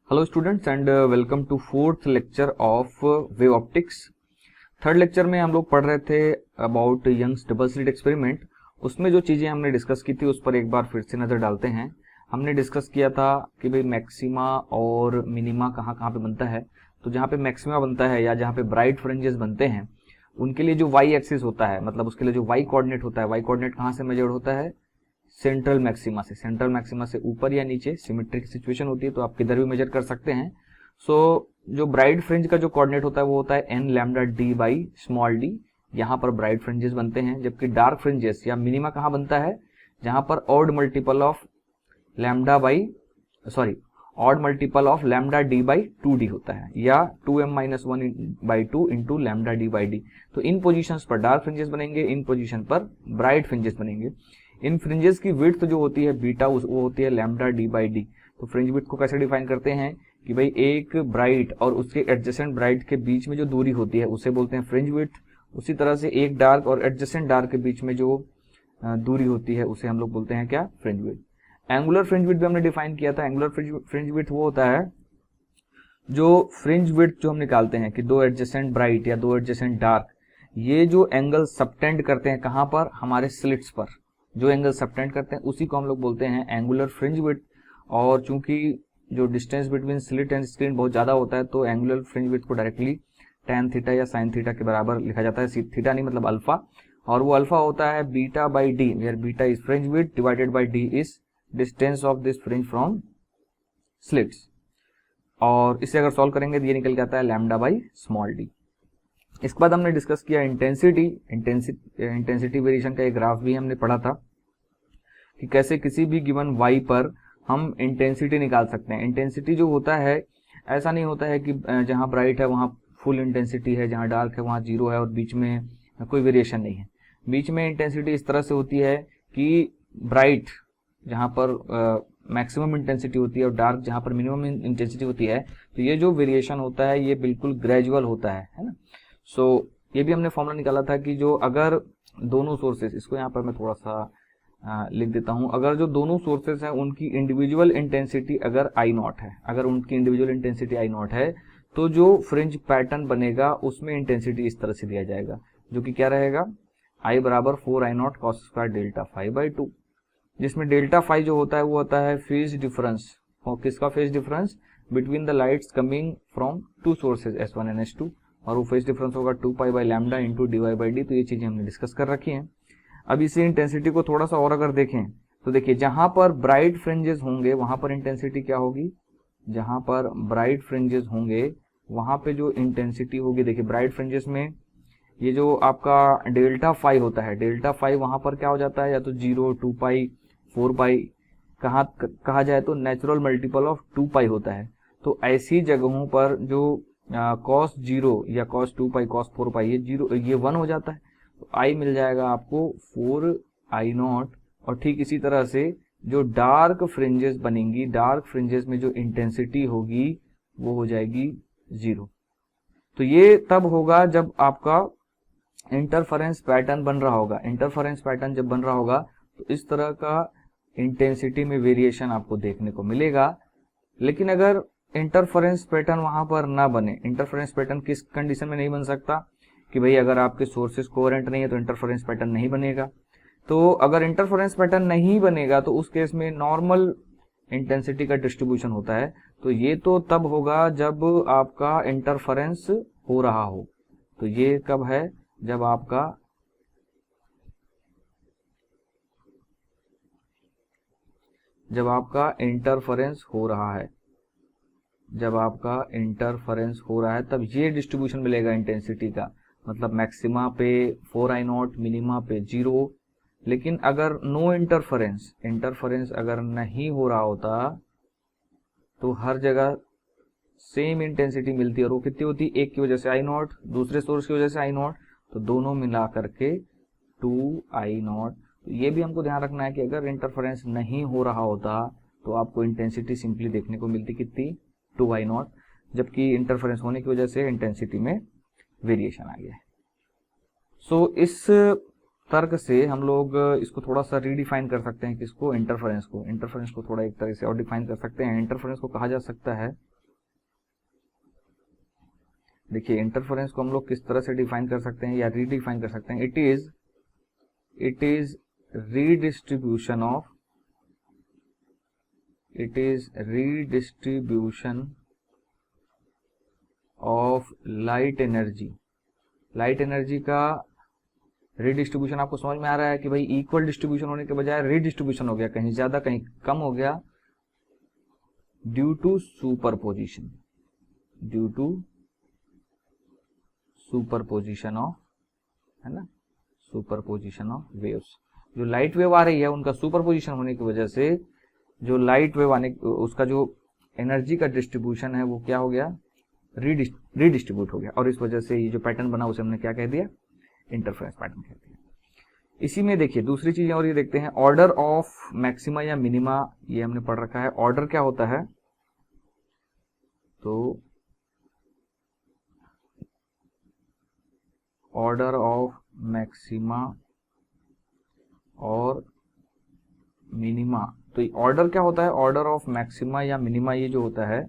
Hello students and welcome to fourth lecture of wave optics. Third lecture में हम लोग पढ़ रहे थे about Young's double slit experiment. उसमें जो चीज़ें हमने डिस्कस की थी उस पर एक बार फिर से नज़र डालते हैं। हमने डिस्कस किया था कि भाई मैक्सिमा और मिनिमा कहाँ कहाँ पे बनता है। तो जहाँ पे मैक्सिमा बनता है या जहाँ पे ब्राइट फ्रिंजेस बनते हैं उनके लिए जो वाई एक्सिस होता है, मतलब उसके लिए जो वाई कोऑर्डिनेट होता है, वाई कोऑर्डिनेट कहाँ से मेजर्ड होता है? सेंट्रल मैक्सिमा से। सेंट्रल मैक्सिमा से ऊपर या नीचे सिमेट्रिक सिचुएशन होती है तो आप किधर भी मेजर कर सकते हैं। जो ब्राइट फ्रिंज का जो कोऑर्डिनेट होता है वो होता है n lambda D by small d. यहाँ पर ब्राइट फ्रिंजेस बनते हैं, जबकि डार्क फ्रिंजेस या मिनिमा कहाँ बनता है? जहां पर odd multiple of lambda by odd multiple of lambda D by 2d होता है, या 2m-1/2 into lambda D by D. तो इन पोजीशंस पर डार्क फ्रिंजेस बनेंगे, इन पोजीशन पर ब्राइट फ्रिंजेस बनेंगे। इन फ्रिंजेस की विड्थ जो होती है बीटा वो होती है लैम्डा डी बाई डी। तो फ्रिंज विड्थ को कैसे डिफाइन करते हैं कि भाई एक ब्राइट और उसके एडजेसेंट ब्राइट के बीच में जो दूरी होती है उसे बोलते हैं फ्रिंज विड्थ। उसी तरह से एक डार्क और एडजेसेंट डार्क के बीच में जो दूरी होती है उसे हम लोग बोलते हैं क्या? Fringe width. Angular fringe width भी हमने डिफाइन किया था। एंगुलर फ्रिंज विड्थ वो होता है जो फ्रिंज विड्थ जो हम निकालते हैं कि दो एडजेसेंट ब्राइट या दो एडजेसेंट डार्क ये जो एंगल सबटेंड करते हैं कहां पर? हमारे स्लिट्स पर। जो एंगल सबटेंड करते हैं उसी को हम लोग बोलते हैं एंगुलर फ्रिंज विड्थ। और चूंकि जो distance between slit and screen बहुत ज्यादा होता है तो एंगुलर फ्रिंज विड्थ को डायरेक्टली tan थीटा या sin थीटा के बराबर लिखा जाता है। थीटा नहीं मतलब अल्फा, और वो अल्फा होता है beta by d, where beta is fringe width divided by d is distance of this fringe from slits. और इसे अगर सॉल्व करेंगे तो ये निकल के आता है लैम्डा बाई स्मॉल डी। इसके बाद हमने डिस्कस किया इंटेंसिटी वेरिएशन का एक ग्राफ भी हमने पढ़ा था कि कैसे किसी भी गिवन y पर हम इंटेंसिटी निकाल सकते हैं। इंटेंसिटी जो होता है ऐसा नहीं होता है कि जहां ब्राइट है वहां फुल इंटेंसिटी है, जहां डार्क है वहां जीरो है और बीच में कोई वेरिएशन नहीं है। बीच में इंटेंसिटी इस तरह से होती है कि ब्राइट जहां पर मैक्सिमम इंटेंसिटी होती है और डार्क जहां पर मिनिमम इंटेंसिटी होती है, तो ये जो वेरिएशन होता है ये बिल्कुल ग्रेजुअल होता है ना। सो ये भी हमने फॉर्मूला निकाला था कि जो अगर दोनों सोर्सेस, इसको यहाँ पर मैं थोड़ा सा लिख देता हूं, अगर जो दोनों सोर्सेस हैं उनकी इंडिविजुअल इंटेंसिटी अगर आई नॉट है, अगर उनकी इंडिविजुअल इंटेंसिटी आई नॉट है तो जो फ्रिंज पैटर्न बनेगा उसमें इंटेंसिटी इस तरह से दिया जाएगा, जो कि क्या रहेगा? आई बराबर 4I0 cos square delta phi by 2, जिसमें डेल्टा फाई जो होता है वो होता है फेज डिफरेंस। और किसका phase difference? Between the lights coming from two sources S1 and S2, और वो फेज डिफरेंस होगा 2 pi lambda into dy by D. तो ये चीजें हमने डिस्कस कर रखी हैं। अब इसी इंटेंसिटी को थोड़ा सा और अगर देखें तो देखिए जहां पर ब्राइट फ्रिंजेस होंगे वहां पर इंटेंसिटी क्या होगी? जहां पर ब्राइट फ्रिंजेस होंगे वहां पे जो इंटेंसिटी होगी, देखिए ब्राइट फ्रिंजेस में ये जो आपका डेल्टा फाई होता है, डेल्टा फाई वहां पर क्या हो जाता है? या तो 0, 2 पाई, 4 पाई, कहा जाए तो नेचुरल मल्टीपल ऑफ 2 पाई होता है। तो ऐसी जगहों पर जो cos 0 या cos 2 पाई, cos 4 पाई ये 1 हो जाता है, तो आई मिल जाएगा आपको 4I0। और ठीक इसी तरह से जो डार्क फ्रिंजेस बनेंगी, डार्क फ्रिंजेस में जो इंटेंसिटी होगी वो हो जाएगी 0। तो ये तब होगा जब आपका इंटरफेरेंस पैटर्न बन रहा होगा। इंटरफेरेंस पैटर्न जब बन रहा होगा तो इस तरह का इंटेंसिटी में वेरिएशन आपको देखने को मिलेगा। लेकिन अगर इंटरफेरेंस पैटर्न वहां पर ना बने, इंटरफेरेंस पैटर्न किस कंडीशन में नहीं बन सकता? कि भाई अगर आपके सोर्सेस कोहेरेंट नहीं है तो इंटरफेरेंस पैटर्न नहीं बनेगा। तो अगर इंटरफेरेंस पैटर्न नहीं बनेगा तो उस केस में नॉर्मल इंटेंसिटी का डिस्ट्रीब्यूशन होता है। तो ये तो तब होगा जब आपका इंटरफेरेंस हो रहा हो। तो ये कब है? जब आपका इंटरफेरेंस हो रहा है, जब आपका इंटरफेरेंस हो रहा है तब ये डिस्ट्रीब्यूशन मिलेगा इंटेंसिटी का। मतलब मैक्सिमा पे 4I0, मिनिमा पे 0। लेकिन अगर नो इंटरफेरेंस अगर नहीं हो रहा होता तो हर जगह सेम इंटेंसिटी मिलती है। और वो कितनी होती? एक की वजह से I0, दूसरे सोर्स की वजह से I0, तो दोनों मिला करके 2I0। तो ये भी हमको ध्यान रखना है कि अगर इंटरफेरेंस नहीं हो रहा होता तो आपको इंटेंसिटी सिंपली देखने को मिलती कितनी? 2I0, जबकि इंटरफेरेंस होने की वजह से इंटेंसिटी में वेरिएशन आ गया है। सो इस तर्क से हम लोग इसको थोड़ा सा रीडिफाइन कर सकते हैं, किसको? इंटरफेरेंस को थोड़ा एक तरह से और डिफाइन कर सकते हैं। इंटरफेरेंस को कहा जा सकता है देखिए इंटरफेरेंस को हम लोग किस तरह से डिफाइन कर सकते हैं या रीडिफाइन कर सकते हैं। It is redistribution of light energy. Light energy का रीडिस्ट्रीब्यूशन आपको समझ में आ रहा है कि भाई इक्वल डिस्ट्रीब्यूशन होने के बजाय रीडिस्ट्रीब्यूशन हो गया, कहीं ज्यादा कहीं कम हो गया, ड्यू टू सुपरपोजिशन ऑफ, है ना, सुपरपोजिशन ऑफ वेव्स। जो लाइट वेव आ रही है उनका सुपरपोजिशन होने की वजह से जो लाइट वेव आने उसका जो एनर्जी का डिस्ट्रीब्यूशन है वो क्या हो गया, रीडिस्ट्रीब्यूट हो गया, और इस वजह से ये जो पैटर्न बना उसे हमने क्या कह दिया, इंटरफेरेंस पैटर्न कह दिया। इसी में देखिए दूसरी चीजें और ये देखते हैं, ऑर्डर ऑफ मैक्सिमा या मिनिमा, ये हमने पढ़ रखा है। ऑर्डर क्या होता है, तो ऑर्डर ऑफ मैक्सिमा और मिनिमा, तो ऑर्डर क्या होता है, ऑर्डर ऑफ मैक्सिमा या मिनिमा ये जो होता है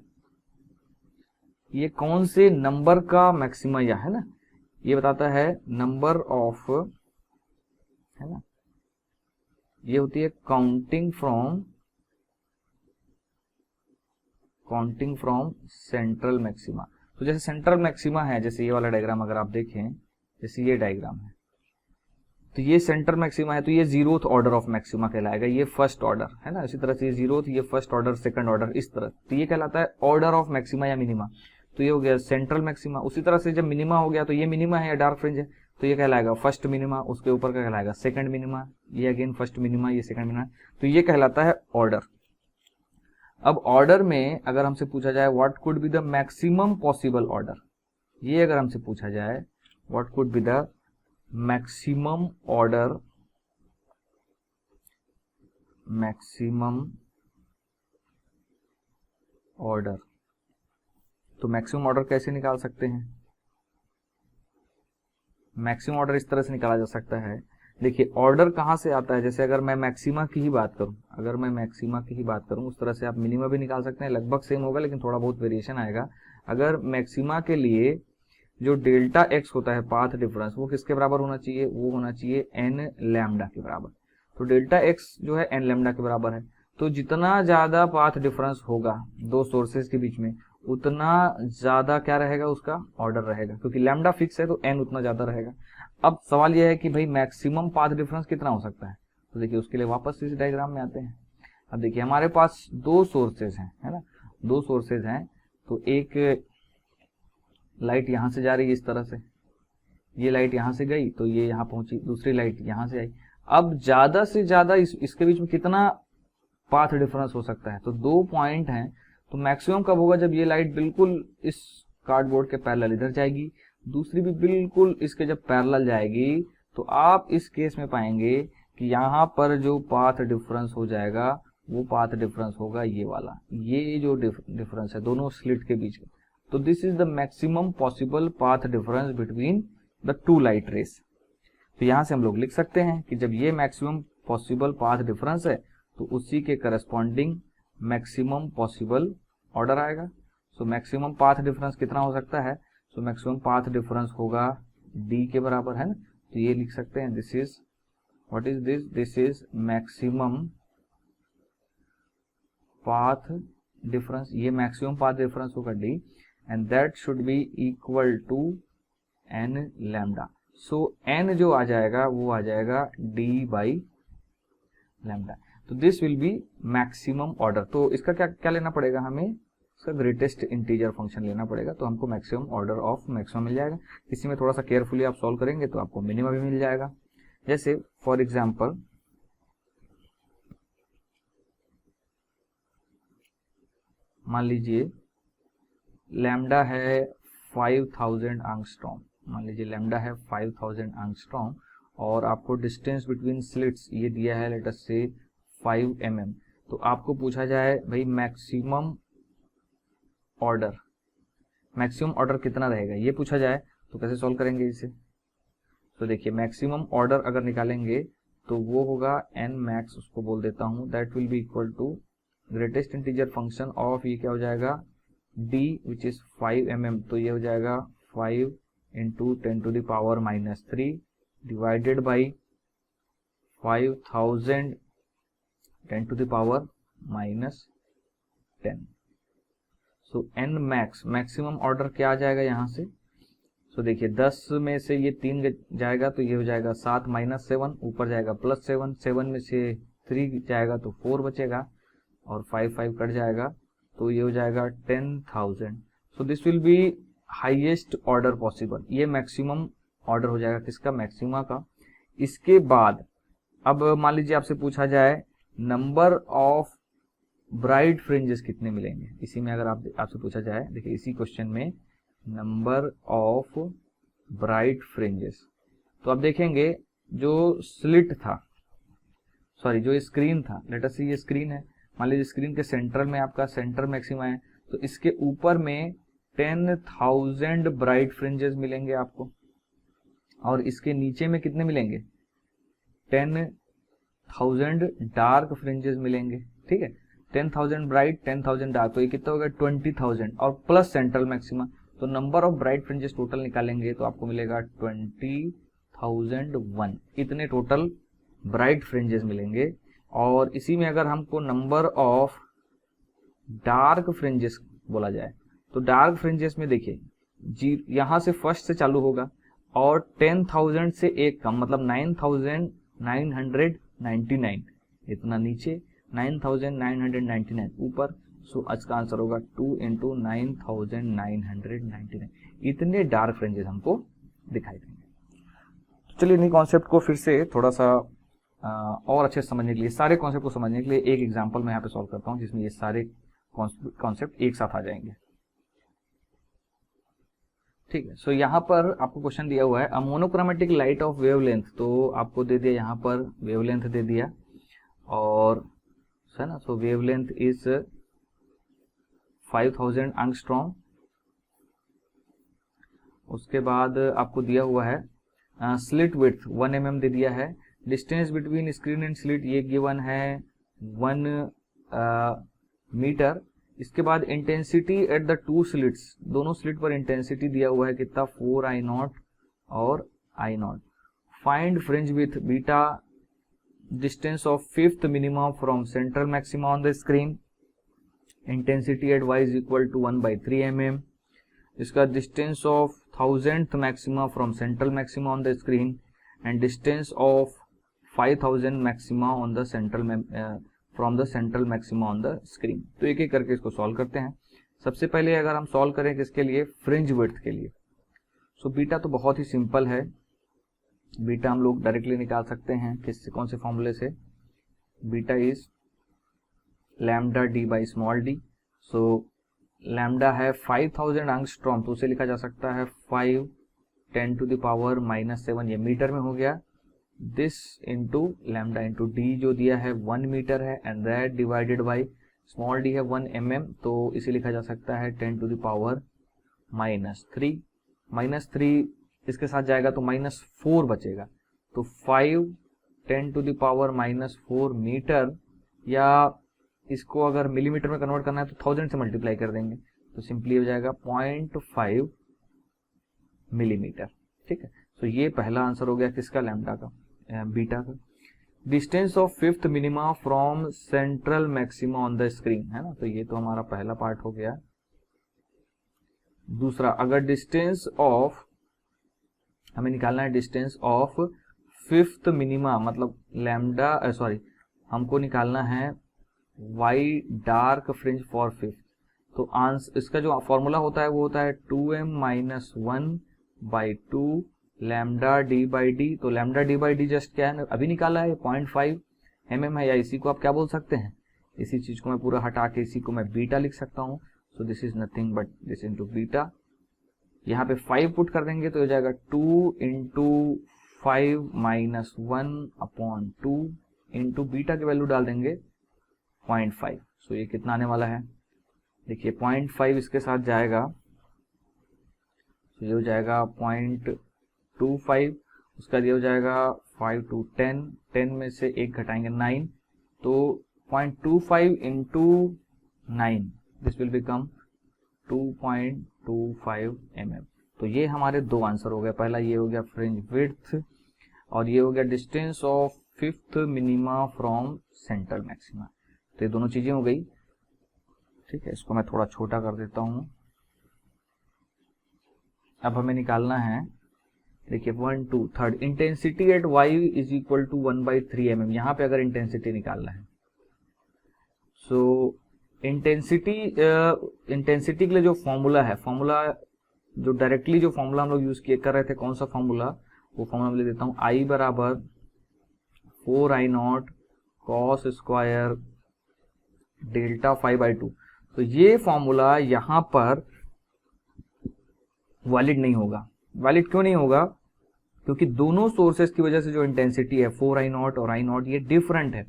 ये कौन से नंबर का मैक्सिमा या, है ना, ये बताता है नंबर ऑफ, है ना, ये होती है काउंटिंग फ्रॉम सेंट्रल मैक्सिमा। तो जैसे सेंट्रल मैक्सिमा है, जैसे ये वाला डायग्राम अगर आप देखें, जैसे ये डायग्राम है, तो ये सेंट्रल मैक्सिमा है, तो ये जीरोथ ऑर्डर ऑफ मैक्सिमा कहलाएगा, ये फर्स्ट ऑर्डर, है ना। इसी तरह से ये जीरोथ, ये फर्स्ट ऑर्डर, सेकंड ऑर्डर, इस तरह, तो ये कहलाता है ऑर्डर ऑफ मैक्सिमा या मिनिमा। तो ये हो गया सेंट्रल मैक्सिमा। उसी तरह से जब मिनिमा हो गया तो ये मिनिमा है या डार्क फ्रिंज है, तो ये कहलाएगा फर्स्ट मिनिमा, उसके ऊपर का कहलाएगा सेकंड मिनिमा, ये अगेन फर्स्ट मिनिमा, ये सेकंड मिनिमा, तो ये कहलाता है ऑर्डर। अब ऑर्डर में अगर हमसे पूछा जाए what could be the maximum possible order, ये अगर हमसे पूछा जाए what could be the maximum order, तो मैक्सिमम ऑर्डर कैसे निकाल सकते हैं, मैक्सिमम ऑर्डर इस तरह से निकाला जा सकता है। देखिए ऑर्डर कहां से आता है, जैसे अगर मैं मैक्सिमा की ही बात करूं, उस तरह से आप मिनिमा भी निकाल सकते हैं, लगभग सेम होगा लेकिन थोड़ा बहुत वेरिएशन आएगा। अगर मैक्सिमा के लिए जो डेल्टा एक्स होता है पाथ डिफरेंस, वो किसके बराबर होना चाहिए, वो होना चाहिए एन लैम्डा के बराबर। तो डेल्टा एक्स जो है एन लैम्डा के बराबर है, तो जितना ज्यादा पाथ डिफरेंस होगा दो सोर्सेज के बीच में, उतना ज्यादा क्या रहेगा, उसका ऑर्डर रहेगा, क्योंकि लैम्डा फिक्स है तो एन उतना ज्यादा रहेगा। अब सवाल यह है कि भाई मैक्सिमम पाथ डिफरेंस कितना हो सकता है, तो देखिए उसके लिए वापस इस डायग्राम में आते हैं। अब देखिए हमारे पास दो सोर्सेज हैं, है ना, दो सोर्सेज हैं, तो एक लाइट यहां से जा रही है इस तरह से, ये लाइट यहां से गई तो ये यहां पहुंची, दूसरी लाइट यहां से आई। अब ज्यादा से ज्यादा इसके बीच में कितना पाथ डिफरेंस हो सकता है, तो 2 पॉइंट हैं, तो मैक्सिमम कब होगा, जब ये लाइट बिल्कुल इस कार्डबोर्ड के पैरेलल इधर जाएगी, दूसरी भी बिल्कुल इसके जब पैरेलल जाएगी, तो आप इस केस में पाएंगे कि यहाँ पर जो पाथ डिफरेंस हो जाएगा वो पाथ डिफरेंस होगा ये वाला, ये जो डिफरेंस है दोनों स्लिट के बीच में। तो this is the maximum possible path difference between the two light rays. तो यहां से हम लोग लिख सकते हैं कि जब ये मैक्सिमम पॉसिबल पाथ डिफरेंस है तो उसी के करस्पॉन्डिंग मैक्सिमम पॉसिबल ऑर्डर आएगा। सो मैक्सिमम पाथ डिफरेंस कितना हो सकता है, सो मैक्सिमम पाथ डिफरेंस होगा डी के बराबर, है ना। तो ये लिख सकते हैं this is, what is this, this is maximum path difference, ये मैक्सिमम पाथ डिफरेंस होगा d, and that should be equal to n lambda. So n जो आ जाएगा वो आ जाएगा डी बाई लैम्डा। तो this will be maximum order. तो इसका क्या क्या लेना पड़ेगा, हमें इसका ग्रेटेस्ट इंटीजर फंक्शन लेना पड़ेगा, तो हमको मैक्सिमम ऑर्डर ऑफ मैक्सिमम मिल जाएगा। इसी में थोड़ा सा केयरफुली आप सॉल्व करेंगे तो आपको मिनिमम भी मिल जाएगा। जैसे फॉर एग्जांपल मान लीजिए लैम्डा है 5000 एंगस्ट्रॉम, मान लीजिए लैम्डा है 5000 एंगस्ट्रॉम, और आपको डिस्टेंस बिटवीन स्लिट्स ये दिया है लेट अस से 5 mm। तो आपको पूछा जाए भाई मैक्सिमम ऑर्डर कितना रहेगा, ये पूछा जाए तो कैसे सॉल्व करेंगे इसे। तो देखिए मैक्सिमम ऑर्डर अगर निकालेंगे तो वो होगा एन मैक्स, उसको बोल देता हूं, that will be equal to greatest integer function of, ये क्या हो जाएगा डी विच इज 5 mm, तो ये हो जाएगा 5 into 10 to the power -3 divided by 5000 10 to the power -10। So n max, maximum order क्या आ जाएगा यहाँ से? सो देखिए 10 में से ये 3 जाएगा तो ये हो जाएगा 7 - 7, ऊपर जाएगा +7, 7 में से 3 जाएगा तो 4 बचेगा और 5 कट जाएगा तो ये हो जाएगा 10,000। सो this will B highest order possible. ये मैक्सिमम ऑर्डर हो जाएगा किसका? मैक्सिमा का। इसके बाद अब मान लीजिए आपसे पूछा जाए नंबर ऑफ ब्राइड फ्रिंजेस कितने मिलेंगे। इसी में अगर आपसे पूछा जाए, देखिए इसी क्वेश्चन में नंबर ऑफ ब्राइड फ्रिंजेस, तो आप देखेंगे जो स्लिट था, सॉरी जो स्क्रीन था, लेट अस सी ये स्क्रीन है, मान लीजिए स्क्रीन के सेंटर में आपका सेंटर मैक्सिमा है, तो इसके ऊपर में 10,000 ब्राइट फ्रिंजेस मिलेंगे आपको, और इसके नीचे में कितने मिलेंगे? 10,000 डार्क फ्रिंजेस मिलेंगे। ठीक है, 10,000 ब्राइट 10,000 डार्क, तो ये कितना होगा? 20,000 और प्लस सेंट्रल मैक्सिमा, तो number of bright fringes total निकालेंगे तो आपको मिलेगा 20,001। इतने टोटल ब्राइट फ्रिंजेस मिलेंगे। और इसी में अगर हमको नंबर ऑफ डार्क फ्रिंजेस बोला जाए तो डार्क फ्रिंजेस में देखिए जी यहाँ से फर्स्ट से चालू होगा और 10,000 से एक कम, मतलब 9,999, इतना नीचे 9,999 ऊपर। सो आज का आंसर होगा 2 इंटू 9,999। इतने डार्क फ्रिंजेस हमको दिखाई देंगे। तो चलिए इन्हीं कॉन्सेप्ट को फिर से थोड़ा सा और अच्छे से समझने के लिए, सारे कॉन्सेप्ट को समझने के लिए एक एग्जांपल मैं यहाँ पे सॉल्व करता हूँ जिसमें ये सारे कॉन्सेप्ट एक साथ आ जाएंगे। ठीक है, सो यहाँ पर आपको क्वेश्चन दिया हुआ है अ मोनोक्रोमेटिक लाइट ऑफ वेवलेंथ, तो आपको दे दिया यहाँ पर वेवलेंथ दे दिया और है ना, सो वेवलेंथ इज 5000 एंगस्ट्रॉम। उसके बाद आपको दिया हुआ है स्लिट विड्थ 1 mm दे दिया है, distance between screen and slit ये गिवन है 1 मीटर। इसके बाद intensity at the two slits, दोनों स्लिट पर इंटेंसिटी दिया हुआ है कितना? 4I0 और I0। Find fringe with beta, distance of fifth minimum from central maxima on the screen, intensity at y is equal to 1/3 mm। इसका distance of 1000th maxima from central maxima on the screen and distance of 5000 maxima on the central from the central maxima on the screen. तो एक एक करके इसको solve करते हैं। सबसे पहले अगर हम सॉल्व करें किसके लिए? फ्रिंज विड्थ के लिए। सो बीटा तो बहुत ही सिंपल है, बीटा हम लोग डायरेक्टली निकाल सकते हैं किससे, कौन से फॉर्मूले से? Beta is lambda D by small D. So lambda है 5000 एंगस्ट्रॉम, तो उसे लिखा जा सकता है 5 10 टू द पावर -7, ये मीटर में हो गया। This into lambda into D जो दिया है 1 मीटर है and that divided by small D है 1 mm, तो इसे लिखा जा सकता है 10 टू द पावर -3। -3 इसके साथ जाएगा तो -4 बचेगा, तो 5 10 टू द पावर -4 मीटर, या इसको अगर मिलीमीटर में कन्वर्ट करना है तो 1000 से मल्टीप्लाई कर देंगे तो सिंपली हो जाएगा 0.5 मिलीमीटर। ठीक है, तो ये पहला आंसर हो गया किसका? लैम्डा का, बीटा का। Distance of fifth minima from central maxima on the screen, है ना, तो ये तो हमारा पहला पार्ट हो गया। दूसरा, अगर डिस्टेंस ऑफ हमें निकालना है डिस्टेंस ऑफ फिफ्थ मिनिमा, मतलब लैम्डा सॉरी हमको निकालना है Y dark fringe for fifth, तो आंसर इसका जो फॉर्मूला होता है वो होता है 2m-1/2 lambda D by D. तो lambda D by D just क्या है, अभी निकाला है 0.5 mm है, या इसी को आप क्या बोल सकते हैं, इसी चीज को मैं पूरा हटा के इसी को मैं बीटा लिख सकता हूँ। सो this is nothing but this into beta. यहाँ पे 5 पुट कर देंगे तो हो जाएगा 2 इंटू 5 -1/2 इंटू बीटा की वैल्यू डाल देंगे 0.5। सो ये कितना आने वाला है, देखिए 0.5 इसके साथ जाएगा तो ये हो जाएगा 0.25, उसका ये हो जाएगा 5 to 10, 10 में से 1 घटाएंगे 9, तो 0.25 into 9 this will become 2.25 mm। तो ये हमारे दो आंसर हो गए, पहला ये हो गया फ्रिंज विड्थ और ये हो गया distance of fifth minima from central maxima. तो ये दोनों चीजें हो गई। ठीक है, इसको मैं थोड़ा छोटा कर देता हूं। अब हमें निकालना है, देखिए 1 2 3 intensity at y is equal to 1/3 mm। यहाँ पे अगर इंटेंसिटी निकालना है, सो इंटेंसिटी के लिए जो फॉर्मूला है, फॉर्मूला जो डायरेक्टली जो फॉर्मूला हम लोग यूज कर रहे थे, कौन सा फॉर्मूला, वो फॉर्मूला मैं ले देता हूँ, I बराबर 4I0 cos स्क्वायर डेल्टा 5/2। तो ये फॉर्मूला यहाँ पर वैलिड नहीं होगा। वैलिड क्यों नहीं होगा? क्योंकि दोनों सोर्सेस की वजह से जो इंटेंसिटी है 4I0 और I0 ये डिफरेंट है।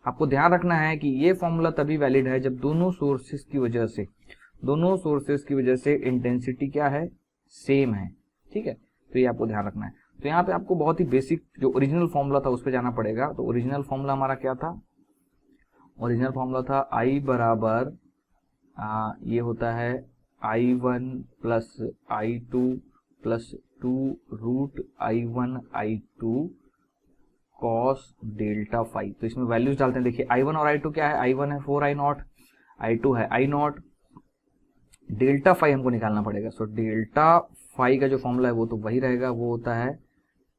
आपको ध्यान रखना है कि ये फॉर्मूला तभी वैलिड है जब दोनों सोर्सेस की वजह से इंटेंसिटी क्या है, सेम है। ठीक है, तो ये आपको ध्यान रखना है। तो यहाँ पे आपको बहुत ही बेसिक जो ओरिजिनल फॉर्मूला था उस पर जाना पड़ेगा। तो ओरिजिनल फॉर्मूला हमारा क्या था? ओरिजिनल फॉर्मूला था I बराबर ये होता है I1 plus I2 plus 2 root I1 I2 cos delta 5। तो इसमें वैल्यूज डालते हैं। देखिए I1 और I2 क्या है? I1 है 4I0, I2 है I0, डेल्टा 5 हमको निकालना पड़ेगा। सो डेल्टा 5 का जो फॉर्मूला है वो तो वही रहेगा, वो होता है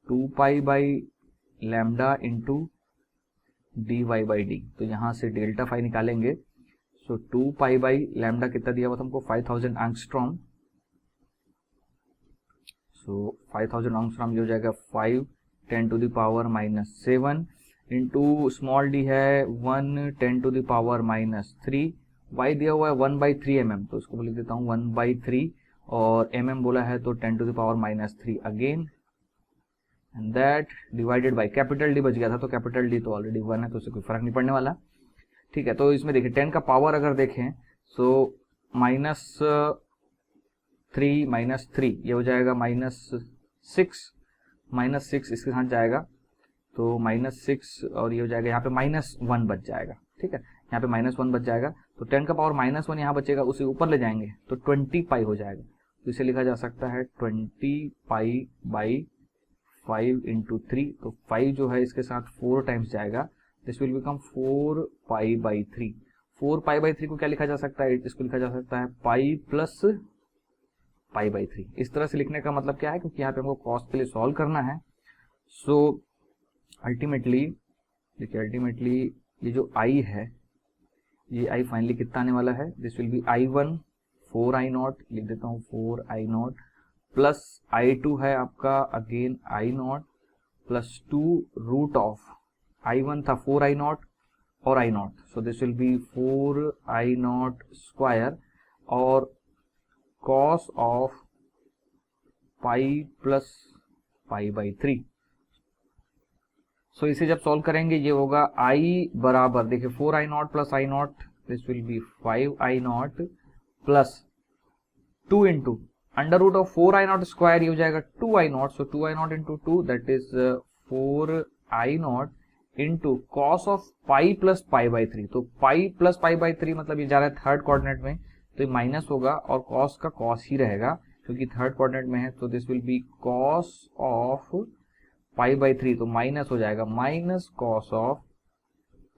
2π/λ इंटू dy/d। तो यहाँ से डेल्टा 5 निकालेंगे। सो 2π/λ कितना दिया हुआ था हमको? 5000 एंगस्ट्रॉम। सो 5000 एंगस्ट्रॉम ये हो जाएगा 5 10⁻⁻7 इंटू स्मॉल डी है 1 10⁻⁻3। y दिया हुआ है 1/3 mm, तो इसको लिख देता हूँ 1/3 और mm बोला है तो 10⁻⁻3 again, and that divided by capital D बच गया था, तो कैपिटल डी तो ऑलरेडी 1 है तो उससे कोई फर्क नहीं पड़ने वाला। ठीक है, तो इसमें देखिए 10 का पावर अगर देखें सो -3 ये हो जाएगा -6 इसके साथ जाएगा तो -6 और ये हो जाएगा यहाँ पे -1 बच जाएगा। ठीक है, यहाँ पे -1 बच जाएगा तो 10 का पावर -1 यहाँ बचेगा, उसे ऊपर ले जाएंगे तो 20π हो जाएगा। तो इसे लिखा जा सकता है 20π/5 इंटू 3। तो 5 जो है इसके साथ 4 टाइम्स जाएगा, दिस विल बिकम 4π/3। 4π/3 को क्या लिखा जा सकता है? इसको लिखा जा सकता है पाई प्लस π/3। इस तरह से लिखने का मतलब क्या है? क्योंकि यहाँ पे हमको कॉस्ट के लिए सॉल्व करना है। सो अल्टीमेटली देखिए, अल्टीमेटली ये जो I है, ये I फाइनली कितना आने वाला है? This will B I1 4I0, लिख देता हूँ 4I0 प्लस I2 है आपका again I0 plus 2 root of I1 था 4I0 और I0, so this will B 4I0 square और cos ऑफ पाई प्लस π/3। सो इसे जब सॉल्व करेंगे ये होगा I बराबर, देखिए 4I0 plus I0, this will be 5I0 plus 2 into under root of 4I0 square, ये हो जाएगा 2I0। So 2I0 into 2 that is 4I0 into cos of pi plus π/3। तो पाई प्लस π/3 मतलब ये जा रहा है थर्ड कोऑर्डिनेट में, तो ये माइनस होगा और कॉस का कॉस ही रहेगा क्योंकि थर्ड कोऑर्डिनेट में है। तो this will be cos of π/3, तो माइनस हो जाएगा minus cos of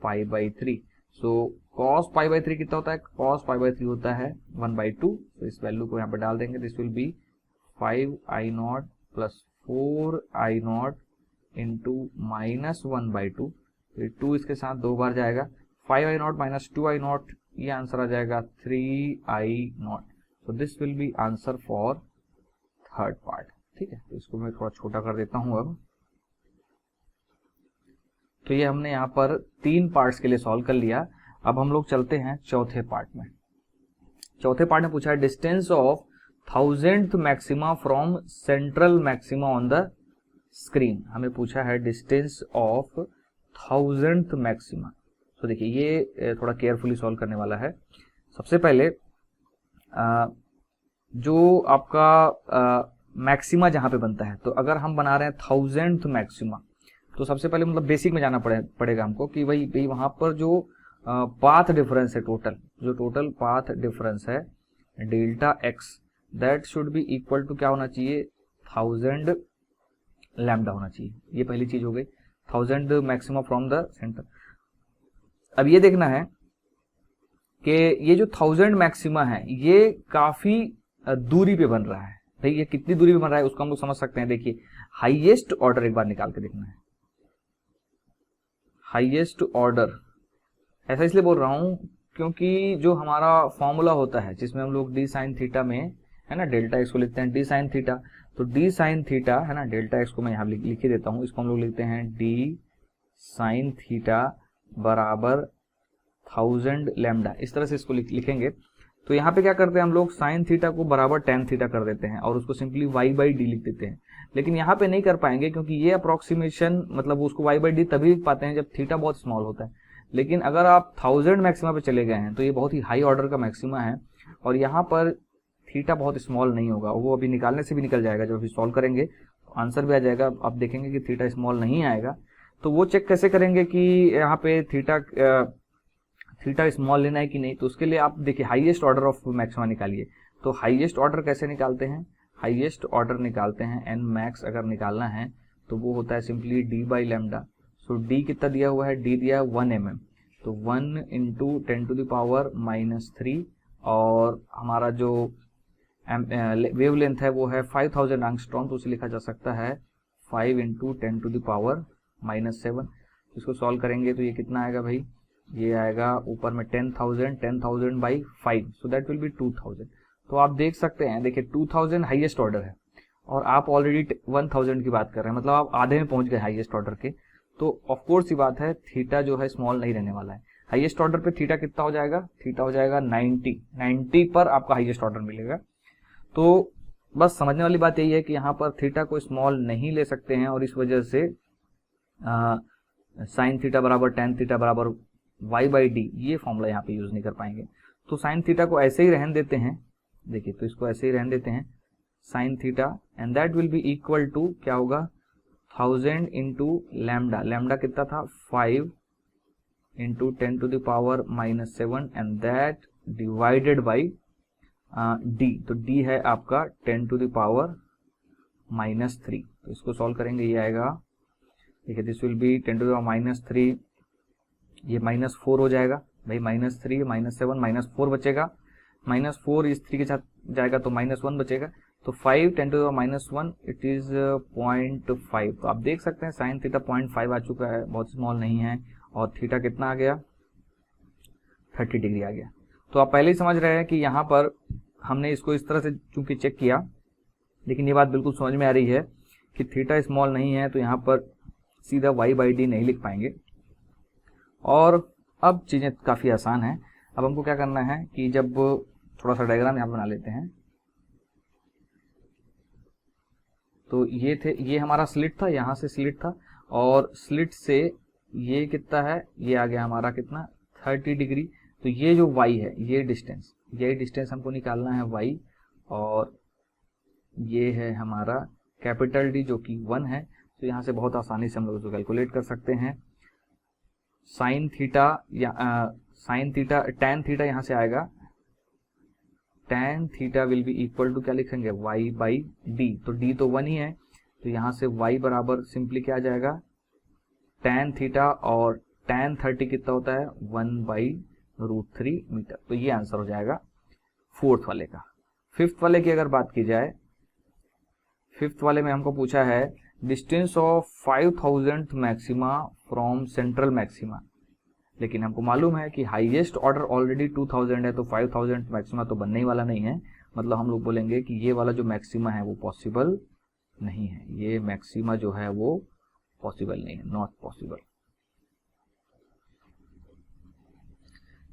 π/3। So cos π/3 कितना होता है? कॉस π/3 होता है 1/2। तो इस वैल्यू को यहाँ पे डाल देंगे, this will be 5I0 plus 4I0 into -1/2। तो 2 इसके साथ 2 बार जाएगा, 5I0 माइनस 2I0, ये आंसर आ जाएगा 3I0। So this will B answer for third part. ठीक है, तो इसको मैं थोड़ा छोटा कर देता हूं अब। तो ये हमने यहाँ पर 3 पार्ट्स के लिए सॉल्व कर लिया। अब हम लोग चलते हैं चौथे पार्ट में। चौथे पार्ट में पूछा है distance of 1000th maxima from central maxima on the screen. हमें पूछा है डिस्टेंस ऑफ 1000th मैक्सिमा। तो देखिए ये थोड़ा केयरफुली सॉल्व करने वाला है। सबसे पहले जो आपका मैक्सिमा जहां पे बनता है, तो अगर हम बना रहे हैं 1000th मैक्सिमा, तो सबसे पहले मतलब बेसिक में जाना पड़ेगा हमको कि भाई वहां पर जो पाथ डिफरेंस है, टोटल पाथ डिफरेंस है delta x, that should be equal to क्या होना चाहिए, 1000 लैम्डा होना चाहिए। ये पहली चीज हो गई, 1000 मैक्सिमा फ्रॉम द सेंटर। अब ये देखना है कि ये जो 1000 मैक्सिमा है ये काफी दूरी पे बन रहा है। भाई ये कितनी दूरी पे बन रहा है उसको हम लोग समझ सकते हैं। देखिए हाईएस्ट ऑर्डर एक बार निकाल के देखना है। हाईएस्ट ऑर्डर ऐसा इसलिए बोल रहा हूं क्योंकि जो हमारा फॉर्मूला होता है जिसमें हम लोग डी साइन थीटा में है ना डेल्टा एक्स को लिखते हैं डी साइन थीटा, तो डी साइन थीटा है ना, डेल्टा एक्स को मैं यहाँ लिख ही देता हूँ, इसको हम लोग लिखते हैं डी साइन थीटा बराबर 1000 लैम्डा, इस तरह से इसको लिखेंगे। तो यहाँ पे क्या करते हैं हम लोग, साइन थीटा को बराबर टेन थीटा कर देते हैं और उसको सिंपली वाई बाई डी लिख देते हैं। लेकिन यहाँ पे नहीं कर पाएंगे क्योंकि ये अप्रोक्सीमेशन मतलब उसको वाई बाई डी तभी लिख पाते हैं जब थीटा बहुत स्मॉल होता है। लेकिन अगर आप 1000 मैक्सिमा पे चले गए हैं तो ये बहुत ही हाई ऑर्डर का मैक्सिमा है और यहाँ पर थीटा बहुत स्मॉल नहीं होगा, वो अभी निकालने से भी निकल जाएगा। जब अभी सॉल्व करेंगे तो आंसर भी आ जाएगा। आप देखेंगे कि थीटा स्मॉल नहीं आएगा। तो वो चेक कैसे करेंगे कि यहाँ पे थीटा स्मॉल लेना है कि नहीं, तो उसके लिए आप देखिए हाईएस्ट ऑर्डर ऑफ मैक्सिमा निकालिए। तो हाईएस्ट ऑर्डर कैसे निकालते हैं, हाईएस्ट ऑर्डर निकालते हैं एन मैक्स अगर निकालना है तो वो होता है simply D by lambda. So D कितना दिया हुआ है, डी दिया है 1 mm, तो 1 इंटू 10⁻³ और हमारा जो वेव लेंथ है वो है 5000 एंगस्ट्रॉम, तो उसे लिखा जा सकता है 5 इंटू 10⁻⁻7। इसको सॉल्व करेंगे तो ये कितना आएगा भाई, ये आएगा ऊपर में 10,000 by 5, so that will B 2000। तो आप देख सकते हैं, देखिए 2000 हाईएस्ट ऑर्डर है और आप ऑलरेडी 1000 की बात कर रहे हैं, मतलब आप आधे में पहुंच गए हाईएस्ट ऑर्डर के। तो ऑफ कोर्स ही बात है थीटा जो है स्मॉल नहीं रहने वाला है। हाईएस्ट ऑर्डर पे थीटा कितना हो जाएगा, थीटा हो जाएगा 90 पर आपका हाईएस्ट ऑर्डर मिलेगा। तो बस समझने वाली बात यही है कि यहाँ पर थीटा को स्मॉल नहीं ले सकते हैं और इस वजह से साइन थीटा बराबर टेन थीटा बराबर वाई बाई डी ये फॉर्मूला यहाँ पे यूज नहीं कर पाएंगे। तो साइन थीटा को ऐसे ही रहने देते हैं, देखिए तो इसको ऐसे ही रहने देते हैं sine theta and that will be equal to क्या होगा 1000 इंटू लैम्डा, लैम्डा कितना था 5 into 10⁻⁻7 and that divided by D, तो डी है आपका 10⁻⁻3। तो इसको सॉल्व करेंगे ये आएगा, देखिए दिस विल बी 10⁻⁻3, ये -4 हो जाएगा भाई, -3 -7 -4 बचेगा, -4 इस 3 के साथ जाएगा तो -1 बचेगा। तो 5 10⁻⁻1 इट इज 0.5। तो आप देख सकते हैं साइन थीटा 0.5 आ चुका है, बहुत स्मॉल नहीं है। और थीटा कितना आ गया 30 डिग्री आ गया। तो आप पहले ही समझ रहे हैं कि यहाँ पर हमने इसको इस तरह से चूंकि चेक किया, लेकिन ये बात बिल्कुल समझ में आ रही है कि थीटा स्मॉल नहीं है तो यहाँ पर सीधा वाई बाई डी नहीं लिख पाएंगे। और अब चीजें काफी आसान है। अब हमको क्या करना है कि जब थोड़ा सा डायग्राम यहाँ बना लेते हैं, तो ये हमारा स्लिट था, यहाँ से स्लिट था और स्लिट से ये कितना है, ये आ गया हमारा कितना 30 डिग्री। तो ये जो y है ये डिस्टेंस हमको निकालना है y, और ये है हमारा कैपिटल D जो कि 1 है। तो यहाँ से बहुत आसानी से हम लोग इसको कैलकुलेट कर सकते हैं। साइन थीटा या tan थीटा यहाँ से आएगा, tan theta will be equal to क्या लिखेंगे y बाई डी, तो d तो 1 ही है तो यहाँ से y बराबर सिंपली क्या आ जाएगा tan थीटा, और tan 30 कितना होता है 1/√3 मीटर। तो ये आंसर हो जाएगा फोर्थ वाले का। फिफ्थ वाले की अगर बात की जाए, फिफ्थ वाले में हमको पूछा है distance of 5000 maxima from central maxima, लेकिन हमको मालूम है कि हाईएस्ट ऑर्डर ऑलरेडी 2000 है तो 5000 मैक्सिमा तो बनने ही वाला नहीं है। मतलब हम लोग बोलेंगे कि ये वाला जो मैक्सिमा है वो पॉसिबल नहीं है, ये मैक्सिमा जो है वो पॉसिबल नहीं है, नॉट पॉसिबल।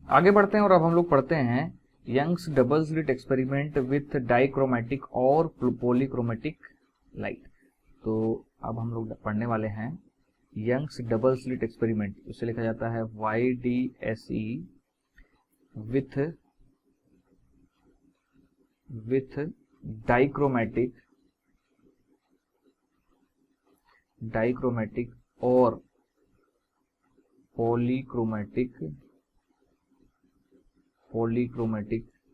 आगे बढ़ते हैं और अब हम लोग पढ़ते हैं Young's double slit experiment with dichromatic और पॉलीक्रोमेटिक लाइट। तो अब हम लोग पढ़ने वाले हैं यंग्स डबल स्लिट एक्सपेरिमेंट, उसे लिखा जाता है YDSE विथ डाइक्रोमेटिक और पॉलीक्रोमेटिक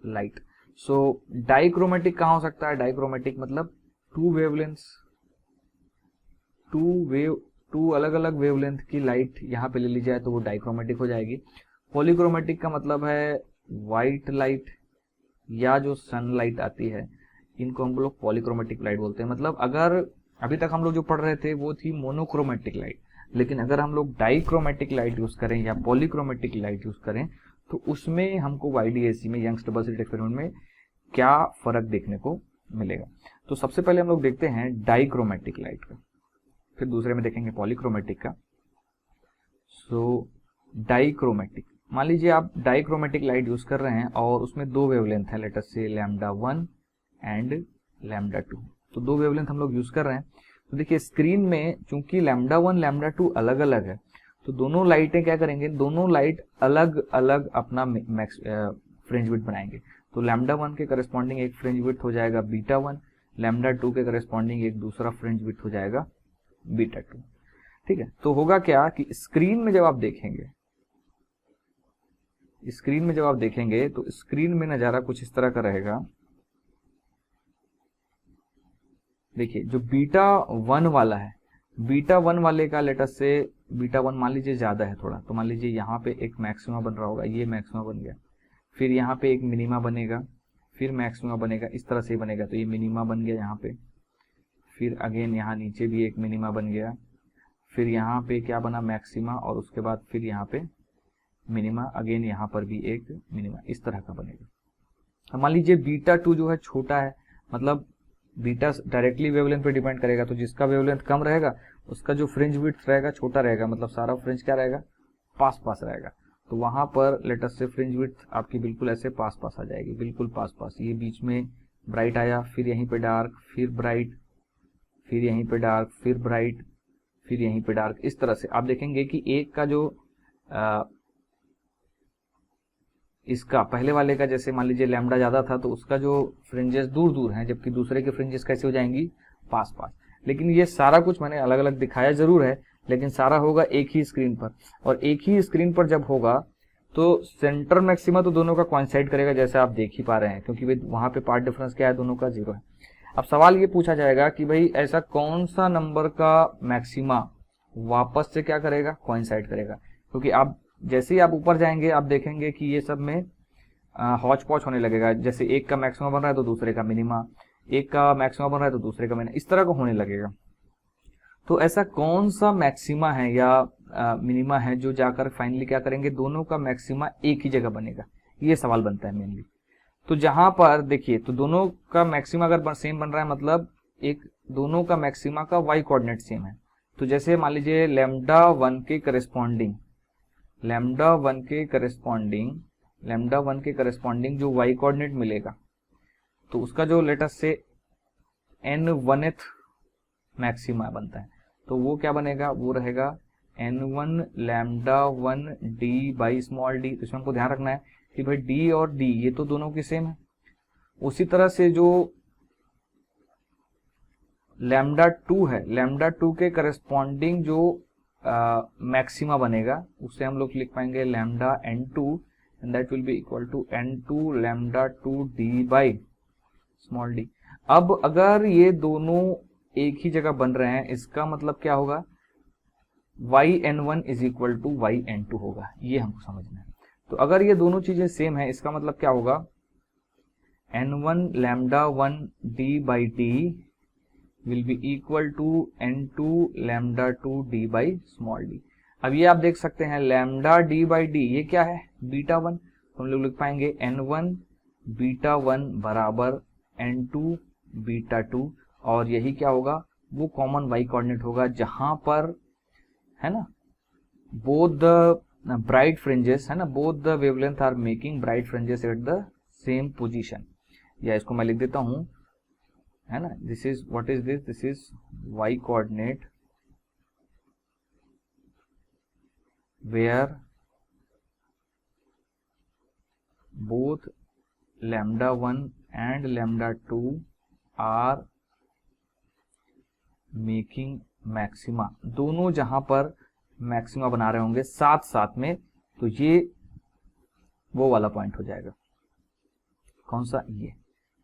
लाइट। सो डाइक्रोमेटिक कहाँ हो सकता है? डाइक्रोमेटिक मतलब टू वेवलेंथ्स, टू अलग अलग वेवलेंथ की लाइट यहाँ पे ले ली जाए तो वो डाइक्रोमेटिक हो जाएगी। पॉलीक्रोमेटिक का मतलब है व्हाइट लाइट या जो सनलाइट आती है, इनको हम लोग पॉलीक्रोमेटिक लाइट बोलते हैं। मतलब अगर अभी तक हम लोग जो पढ़ रहे थे वो थी मोनोक्रोमेटिक लाइट, लेकिन अगर हम लोग डाइक्रोमेटिक लाइट यूज करें या पॉलीक्रोमेटिक लाइट यूज करें तो उसमें हमको YDAC में, यंग्स डबल स्लिट एक्सपेरिमेंट में क्या फर्क देखने को मिलेगा। तो सबसे पहले हम लोग देखते हैं डाइक्रोमेटिक लाइट का, फिर दूसरे में देखेंगे पॉलीक्रोमेटिक का। सो डाइक्रोमेटिक, मान लीजिए आप डाइक्रोमेटिक लाइट यूज कर रहे हैं और उसमें दो वेवलेंथ है, लेट अस से λ1 एंड λ2। तो दो वेवलेंथ हम लोग यूज कर रहे हैं। तो देखिए स्क्रीन में चूंकि λ1 λ2 अलग अलग है, तो दोनों लाइटें क्या करेंगे, दोनों लाइट अलग अलग अपना फ्रिंज विड्थ बनाएंगे। तो λ1 के करस्पॉन्डिंग एक फ्रिंज विड्थ हो जाएगा β1, λ2 के करस्पॉन्डिंग एक दूसरा फ्रिंज विड्थ हो जाएगा β2। ठीक है, तो होगा क्या कि स्क्रीन में जब आप देखेंगे, स्क्रीन में जब आप देखेंगे तो स्क्रीन में नजारा कुछ इस तरह का रहेगा। देखिए जो β1 वाला है, β1 वाले का लेटस से β1 मान लीजिए ज्यादा है थोड़ा, तो मान लीजिए यहाँ पे एक मैक्सिमा बन रहा होगा, ये मैक्सिमा बन गया, फिर यहाँ पे एक मिनिमा बनेगा, फिर मैक्सिमा बनेगा, इस तरह से बनेगा। तो ये मिनिमा बन गया यहाँ पे, फिर अगेन यहाँ नीचे भी एक मिनिमा बन गया, फिर यहाँ पे क्या बना, मैक्सिमा, और उसके बाद फिर यहाँ पे मिनिमा, अगेन यहाँ पर भी एक मिनिमा, इस तरह का बनेगा। मान लीजिए β2 जो है छोटा है, मतलब बीटा डायरेक्टली वेवलेंथ पे डिपेंड करेगा, तो जिसका वेवलेंथ कम रहेगा उसका जो फ्रिंज विड्थ रहेगा छोटा रहेगा, मतलब सारा फ्रिंज क्या रहेगा, पास पास रहेगा। तो वहां पर लेटस से फ्रिंज विड्थ आपकी बिल्कुल ऐसे पास पास आ जाएगी, बिल्कुल पास पास। ये बीच में ब्राइट आया, फिर यहीं पे डार्क, फिर ब्राइट, फिर यहीं पे डार्क, फिर ब्राइट, फिर यहीं पे डार्क। इस तरह से आप देखेंगे कि एक का जो इसका पहले वाले का जैसे मान लीजिए लैम्डा ज्यादा था तो उसका जो फ्रिंजेस दूर दूर हैं, जबकि दूसरे के फ्रिंजेस कैसे हो जाएंगी, पास पास। लेकिन ये सारा कुछ मैंने अलग अलग दिखाया जरूर है, लेकिन सारा होगा एक ही स्क्रीन पर। और एक ही स्क्रीन पर जब होगा तो सेंटर मैक्सिमा तो दोनों का कोइंसाइड करेगा, जैसे आप देख ही पा रहे हैं, क्योंकि वहां पे पार्ट डिफरेंस क्या है, दोनों का 0 है। अब सवाल ये पूछा जाएगा कि भाई ऐसा कौन सा नंबर का मैक्सिमा वापस से क्या करेगा, कोइंसाइड करेगा। क्योंकि आप जैसे ही आप ऊपर जाएंगे आप देखेंगे कि ये सब में हौच पौच होने लगेगा, जैसे एक का मैक्सिमा बन रहा है तो दूसरे का मिनिमा, एक का मैक्सिमा बन रहा है तो दूसरे का मिनिमा, इस तरह का होने लगेगा। तो ऐसा कौन सा मैक्सिमा है या मिनिमा है जो जाकर फाइनली क्या करेंगे, दोनों का मैक्सिमा एक ही जगह बनेगा, ये सवाल बनता है मेनली। तो जहां पर देखिए, तो दोनों का मैक्सिमा अगर सेम बन रहा है, मतलब एक दोनों का मैक्सिमा का y कोऑर्डिनेट सेम है। तो जैसे मान लीजिए λ1 के करस्पॉन्डिंग जो y कोऑर्डिनेट मिलेगा, तो उसका जो लेटस से n1th मैक्सिमा बनता है, तो वो क्या बनेगा, वो रहेगा n1 λ1 d by small d। तो इसमें हमको ध्यान रखना है कि भाई d और d ये तो दोनों की सेम है। उसी तरह से जो λ2 है, λ2 के करस्पॉन्डिंग जो मैक्सिमा बनेगा उसे हम लोग लिख पाएंगे λn2, and that will be equal to n2 λ2 d by small d। अब अगर ये दोनों एक ही जगह बन रहे हैं, इसका मतलब क्या होगा, yn1 is equal to yn2 होगा, ये हमको समझना है। तो अगर ये दोनों चीजें सेम है, इसका मतलब क्या होगा, n1 λ1 d by d will be equal to n2 λ2 d by small d। अब ये आप देख सकते हैं लैम्डा d बाई d ये क्या है, β1, तो हम लोग लिख पाएंगे n1 β1 बराबर n2 β2, और यही क्या होगा, वो कॉमन y कोऑर्डिनेट होगा जहां पर है ना बोथ द ब्राइट फ्रिंजेस है ना, both the wavelength are making bright fringes at the same position. या इसको मैं लिख देता हूं, है ना, this is what is this is y coordinate where both λ1 and λ2 are making maxima, दोनों जहां पर मैक्सिमा बना रहे होंगे साथ साथ में, तो ये वो वाला पॉइंट हो जाएगा। कौन सा, ये,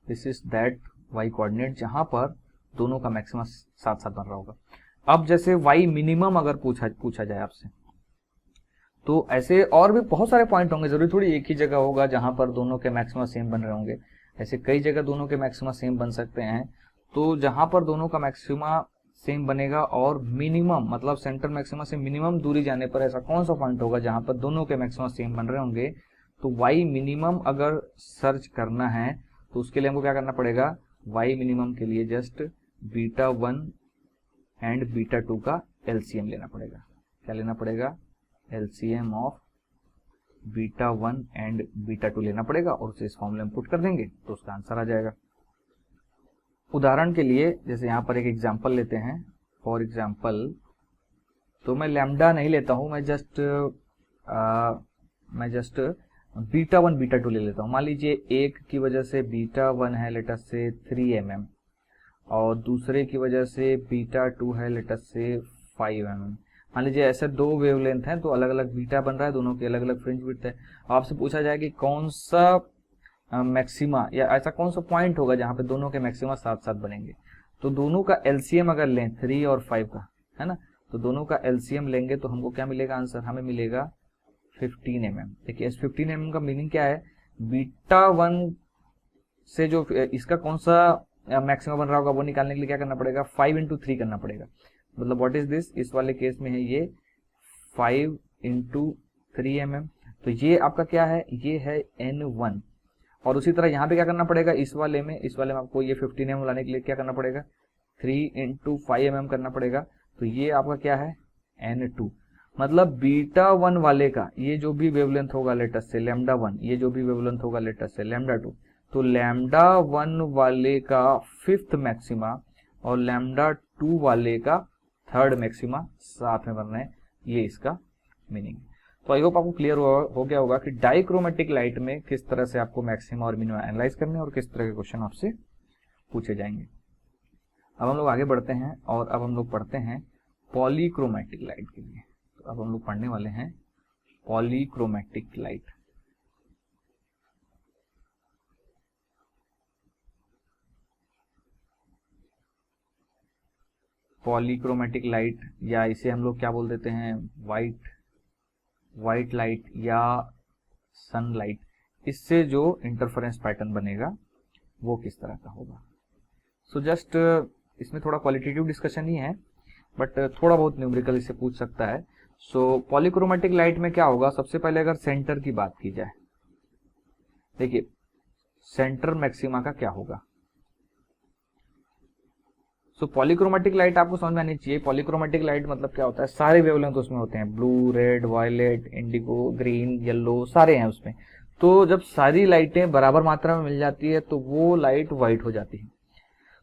this is that y coordinate जहां पर दोनों का मैक्सिमा साथ साथ बन रहा होगा। अब जैसे वाई मिनिमम अगर पूछा जाए आपसे, तो ऐसे और भी बहुत सारे पॉइंट होंगे, जरूरी थोड़ी एक ही जगह होगा जहां पर दोनों के मैक्सिमा सेम बन रहे होंगे, ऐसे कई जगह दोनों के मैक्सिमा सेम बन सकते हैं। तो जहां पर दोनों का मैक्सिमा सेम बनेगा और मिनिमम मतलब सेंटर मैक्सिमा से मिनिमम दूरी जाने पर ऐसा कौन सा पॉइंट होगा जहां पर दोनों के मैक्सिमा सेम बन रहे होंगे, तो वाई मिनिमम अगर सर्च करना है तो उसके लिए हमको क्या करना पड़ेगा, वाई मिनिमम के लिए जस्ट बीटा 1 एंड बीटा 2 का एलसीएम लेना पड़ेगा। क्या लेना पड़ेगा, LCM of beta 1 and beta 2 लेना पड़ेगा और उसे इस फॉर्मूले में पुट कर देंगे तो उसका आंसर आ जाएगा। उदाहरण के लिए जैसे यहाँ पर एक एग्जांपल लेते हैं, फॉर एग्जांपल तो मैं लैम्डा नहीं लेता हूँ, मैं जस्ट बीटा 1 बीटा 2 ले लेता हूँ। मान लीजिए एक की वजह से बीटा 1 है लेट अस से 3 mm और दूसरे की वजह से बीटा 2 है लेट अस से 5 mm। मान लीजिए ऐसे दो वेवलेंथ हैं तो अलग अलग बीटा बन रहा है, दोनों की अलग अलग फ्रिंज विड्थ है। आपसे पूछा जाए कि कौन सा मैक्सिमा या ऐसा कौन सा पॉइंट होगा जहां पे दोनों के मैक्सिमा साथ साथ बनेंगे, तो दोनों का एलसीएम अगर लें 3 और 5 का, है ना, तो दोनों का एलसीएम लेंगे तो हमको क्या मिलेगा आंसर, हमें मिलेगा 15 mm। देखिए इस 15 mm का मीनिंग क्या है, बीटा 1 से जो इसका कौन सा मैक्सिमा बन रहा होगा वो निकालने के लिए क्या करना पड़ेगा, 5 into 3 करना पड़ेगा। मतलब व्हाट इज दिस, इस वाले केस में है ये 5 into 3 mm, तो ये आपका क्या है, ये है N1। और उसी तरह यहाँ पे क्या करना पड़ेगा, इस वाले में आपको ये 15 mm लाने के लिए क्या करना पड़ेगा, 3 into 5 mm करना पड़ेगा, तो ये आपका क्या है N2। मतलब बीटा 1 वाले का ये जो भी वेवलेंथ होगा लेटस से लैम्डा 1, ये जो भी वेवलेंथ होगा लेटस से लैम्डा 2, तो लैम्डा 1 वाले का 5th मैक्सिमा और लैम्डा 2 वाले का 3rd मैक्सिमा साथ में बन रहे हैं, ये इसका मीनिंग है। तो आई होप आपको क्लियर हो गया होगा कि डाइक्रोमेटिक लाइट में किस तरह से आपको मैक्सिमा और मिनिमा एनालाइज करने और किस तरह के क्वेश्चन आपसे पूछे जाएंगे। अब हम लोग आगे बढ़ते हैं और अब हम लोग पढ़ते हैं पॉलीक्रोमेटिक लाइट के लिए। तो अब हम लोग पढ़ने वाले हैं पॉलीक्रोमेटिक लाइट। पॉलीक्रोमेटिक लाइट या इसे हम लोग क्या बोल देते हैं, वाइट लाइट या सनलाइट, इससे जो इंटरफेरेंस पैटर्न बनेगा वो किस तरह का होगा। सो जस्ट इसमें थोड़ा क्वालिटेटिव डिस्कशन ही है बट थोड़ा बहुत न्यूमेरिकल इससे पूछ सकता है। सो पॉलीक्रोमेटिक लाइट में क्या होगा, सबसे पहले अगर सेंटर की बात की जाए, देखिए सेंटर मैक्सिमा का क्या होगा। सो पॉलीक्रोमेटिक लाइट आपको समझ में आनी चाहिए। पॉलीक्रोमेटिक लाइट मतलब क्या होता है, सारे वेवलेंथ उसमें होते हैं, blue, red, violet, indigo, green, yellow, सारे हैं उसमें। तो जब सारी लाइटें बराबर मात्रा में मिल जाती है तो वो लाइट व्हाइट हो जाती है।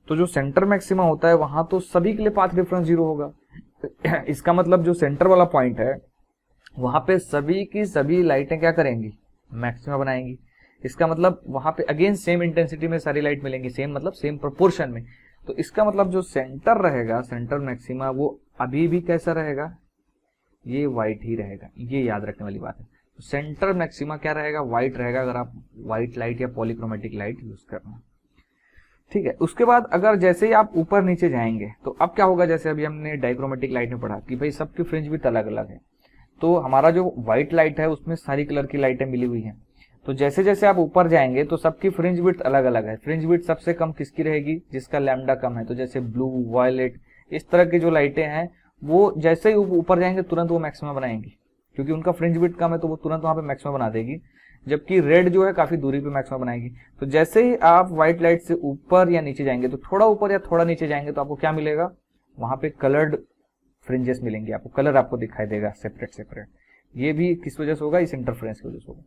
तो जो सेंटर मैक्सिमा होता है वहां तो सभी के लिए पाथ डिफरेंस 0 होगा। इसका मतलब जो सेंटर वाला पॉइंट है वहां पे सभी की सभी लाइटें क्या करेंगी, मैक्सिमा बनाएंगी। इसका मतलब वहां पे अगेन सेम इंटेंसिटी में सारी लाइट मिलेंगी, सेम मतलब सेम प्रोपोर्शन में। तो इसका मतलब जो सेंटर रहेगा, सेंटर मैक्सिमा, वो अभी भी कैसा रहेगा, ये व्हाइट ही रहेगा। ये याद रखने वाली बात है। तो सेंटर मैक्सिमा क्या रहेगा, व्हाइट रहेगा अगर आप व्हाइट लाइट या पॉलीक्रोमेटिक लाइट यूज करना, ठीक है। उसके बाद अगर जैसे ही आप ऊपर नीचे जाएंगे तो अब क्या होगा, जैसे अभी हमने डाइक्रोमेटिक लाइट में पढ़ा कि भाई सबकी फ्रिंज विड्थ अलग अलग है। तो हमारा जो व्हाइट लाइट है उसमें सारी कलर की लाइटें मिली हुई हैं। तो जैसे जैसे आप ऊपर जाएंगे तो सबकी फ्रिंज विड्थ अलग अलग है। फ्रिंज विड्थ सबसे कम किसकी रहेगी, जिसका लैम्डा कम है। तो जैसे ब्लू, वायलेट, इस तरह की जो लाइटें हैं वो जैसे ही ऊपर जाएंगे तुरंत वो मैक्सिमा बनाएंगी, क्योंकि उनका फ्रिंज विड्थ कम है तो वो तुरंत वहां पे मैक्सिमा बना देगी। जबकि रेड जो है काफी दूरी पे मैक्सिमा बनाएगी। तो जैसे ही आप व्हाइट लाइट से ऊपर या नीचे जाएंगे, तो थोड़ा ऊपर या थोड़ा नीचे जाएंगे तो आपको क्या मिलेगा, वहां पे कलर्ड फ्रिंजेस मिलेंगे आपको, कलर आपको दिखाई देगा सेपरेट सेपरेट। ये भी किस वजह से होगा, इस इंटरफेरेंस की वजह से होगा।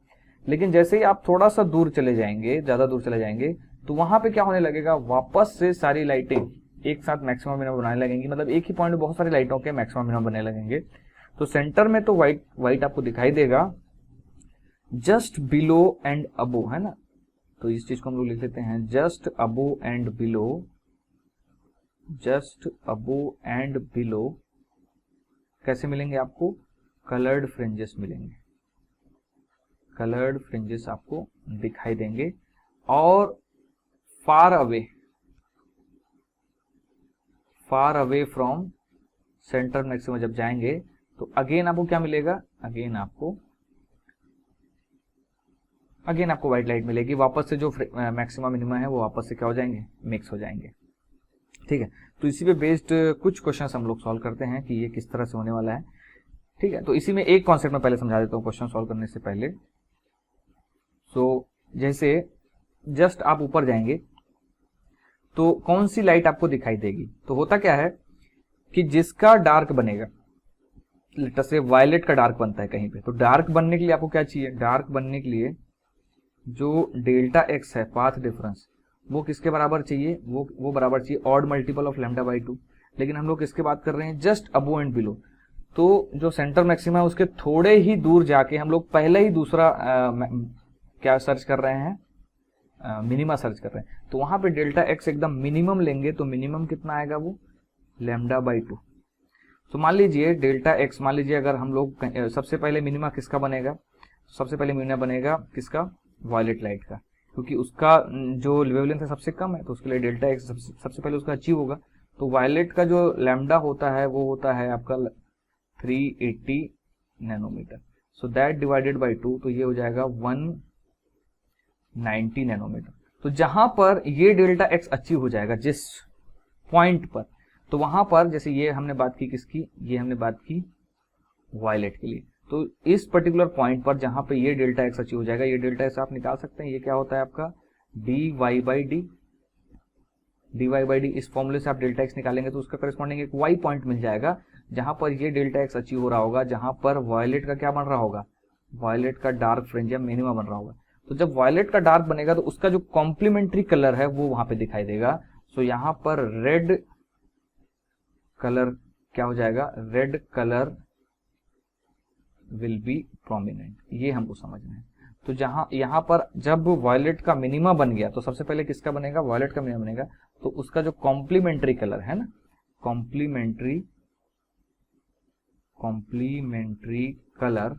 लेकिन जैसे ही आप थोड़ा सा दूर चले जाएंगे, ज्यादा दूर चले जाएंगे, तो वहां पे क्या होने लगेगा, वापस से सारी लाइटें एक साथ मैक्सिमम मिनिमम बनाने लगेंगी। मतलब एक ही पॉइंट में बहुत सारी लाइटों के मैक्सिमम मिनिमम बनने लगेंगे। तो सेंटर में तो व्हाइट आपको दिखाई देगा, जस्ट बिलो एंड अबो, है ना। तो इस चीज को हम लोग लिख लेते हैं just above and below, just above and below कैसे मिलेंगे आपको, कलर्ड फ्रिंजेस मिलेंगे, कलर्ड फ्रिंजेस आपको दिखाई देंगे। और far away from centre maxima जब जाएंगे तो अगेन आपको क्या मिलेगा, अगेन आपको व्हाइट लाइट मिलेगी। वापस से जो मैक्सिमा मिनिमा है वो वापस से क्या हो जाएंगे, मिक्स हो जाएंगे। ठीक है, तो इसी पे बेस्ड कुछ क्वेश्चंस हम लोग सॉल्व करते हैं कि ये किस तरह से होने वाला है। ठीक है, तो इसी में एक कॉन्सेप्ट मैं पहले समझा देता हूँ क्वेश्चन सॉल्व करने से पहले। जैसे जस्ट आप ऊपर जाएंगे तो कौन सी लाइट आपको दिखाई देगी, तो होता क्या है कि जिसका डार्क बनेगा, लेट से वायलेट का डार्क बनता है कहीं पे, तो डार्क बनने के लिए आपको क्या चाहिए, डार्क बनने के लिए जो डेल्टा एक्स है पाथ डिफरेंस वो किसके बराबर चाहिए, वो बराबर चाहिए odd multiple of lambda by 2। लेकिन हम लोग किसके बात कर रहे हैं, जस्ट अबो एंड बिलो। तो जो सेंटर मैक्सिमा है उसके थोड़े ही दूर जाके हम लोग पहले ही दूसरा क्या सर्च कर रहे हैं, मिनिमा सर्च कर रहे हैं। तो वहां पे डेल्टा एक्स एकदम मिनिमम लेंगे तो मिनिमम कितना आएगा, वो लैम्डा बाई 2। तो मान लीजिए डेल्टा एक्स, मान लीजिए अगर हम लोग सबसे पहले मिनिमा किसका बनेगा, सबसे पहले मिनिमा बनेगा किसका, वायलेट लाइट का, क्योंकि उसका जो वेवलेंथ है सबसे कम है तो उसके लिए डेल्टा एक्स सबसे पहले उसका अचीव होगा। तो वायलेट का जो लैम्डा होता है वो होता है आपका 380 nanometre. So that divided by 2, तो ये हो जाएगा 190 नैनोमीटर। तो जहां पर ये डेल्टा एक्स अचीव हो जाएगा जिस पॉइंट पर, तो वहां पर जैसे ये हमने बात की किसकी, ये हमने बात की वायलेट के लिए, तो इस पर्टिकुलर पॉइंट पर जहां पे ये डेल्टा एक्स अचीव हो जाएगा, ये डेल्टा एक्स आप निकाल सकते हैं, ये क्या होता है आपका dy बाई डी। इस फॉर्मूले से आप डेल्टा एक्स निकालेंगे तो उसका करस्पॉन्डिंग एक y पॉइंट मिल जाएगा जहां पर ये डेल्टा एक्स अचीव हो रहा होगा, जहां पर वायलेट का क्या बन रहा होगा, वायलेट का डार्क फ्रिंज या मिनिमा बन रहा होगा। तो जब वायलेट का डार्क बनेगा तो उसका जो कॉम्प्लीमेंट्री कलर है वो वहां पे दिखाई देगा। सो यहां पर रेड कलर क्या हो जाएगा, red colour will be prominent, ये हमको समझना है। तो जहां यहां पर जब वायलेट का मिनिमा बन गया तो सबसे पहले किसका बनेगा, वायलेट का मिनिमा बनेगा, तो उसका जो कॉम्प्लीमेंट्री कलर है ना, complementary colour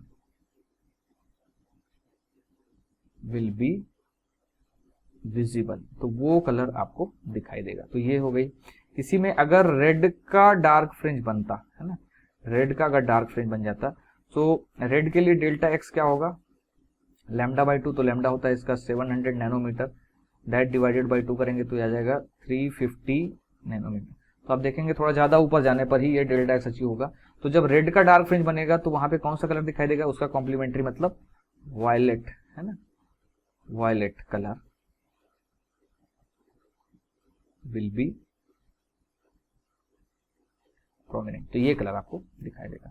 will be visible, तो वो कलर आपको दिखाई देगा। तो ये हो गई। इसी में अगर रेड का डार्क फ्रिंज बनता है ना, रेड का अगर डार्क फ्रिंज बन जाता, तो रेड के लिए डेल्टा एक्स क्या होगा, लैम्डा बाई 2, तो लैम्डा होता है इसका 700 नैनोमीटर, दैट डिवाइडेड बाई 2 करेंगे तो आ जाएगा 350 नैनोमीटर। तो आप देखेंगे थोड़ा ज्यादा ऊपर जाने पर ही ये डेल्टा एक्स अचीव होगा। तो जब रेड का डार्क फ्रिंज बनेगा तो वहां पे कौन सा कलर दिखाई देगा, उसका कॉम्प्लीमेंट्री मतलब वायलेट है ना, violet colour will be prominent, तो ये कलर आपको दिखाई देगा।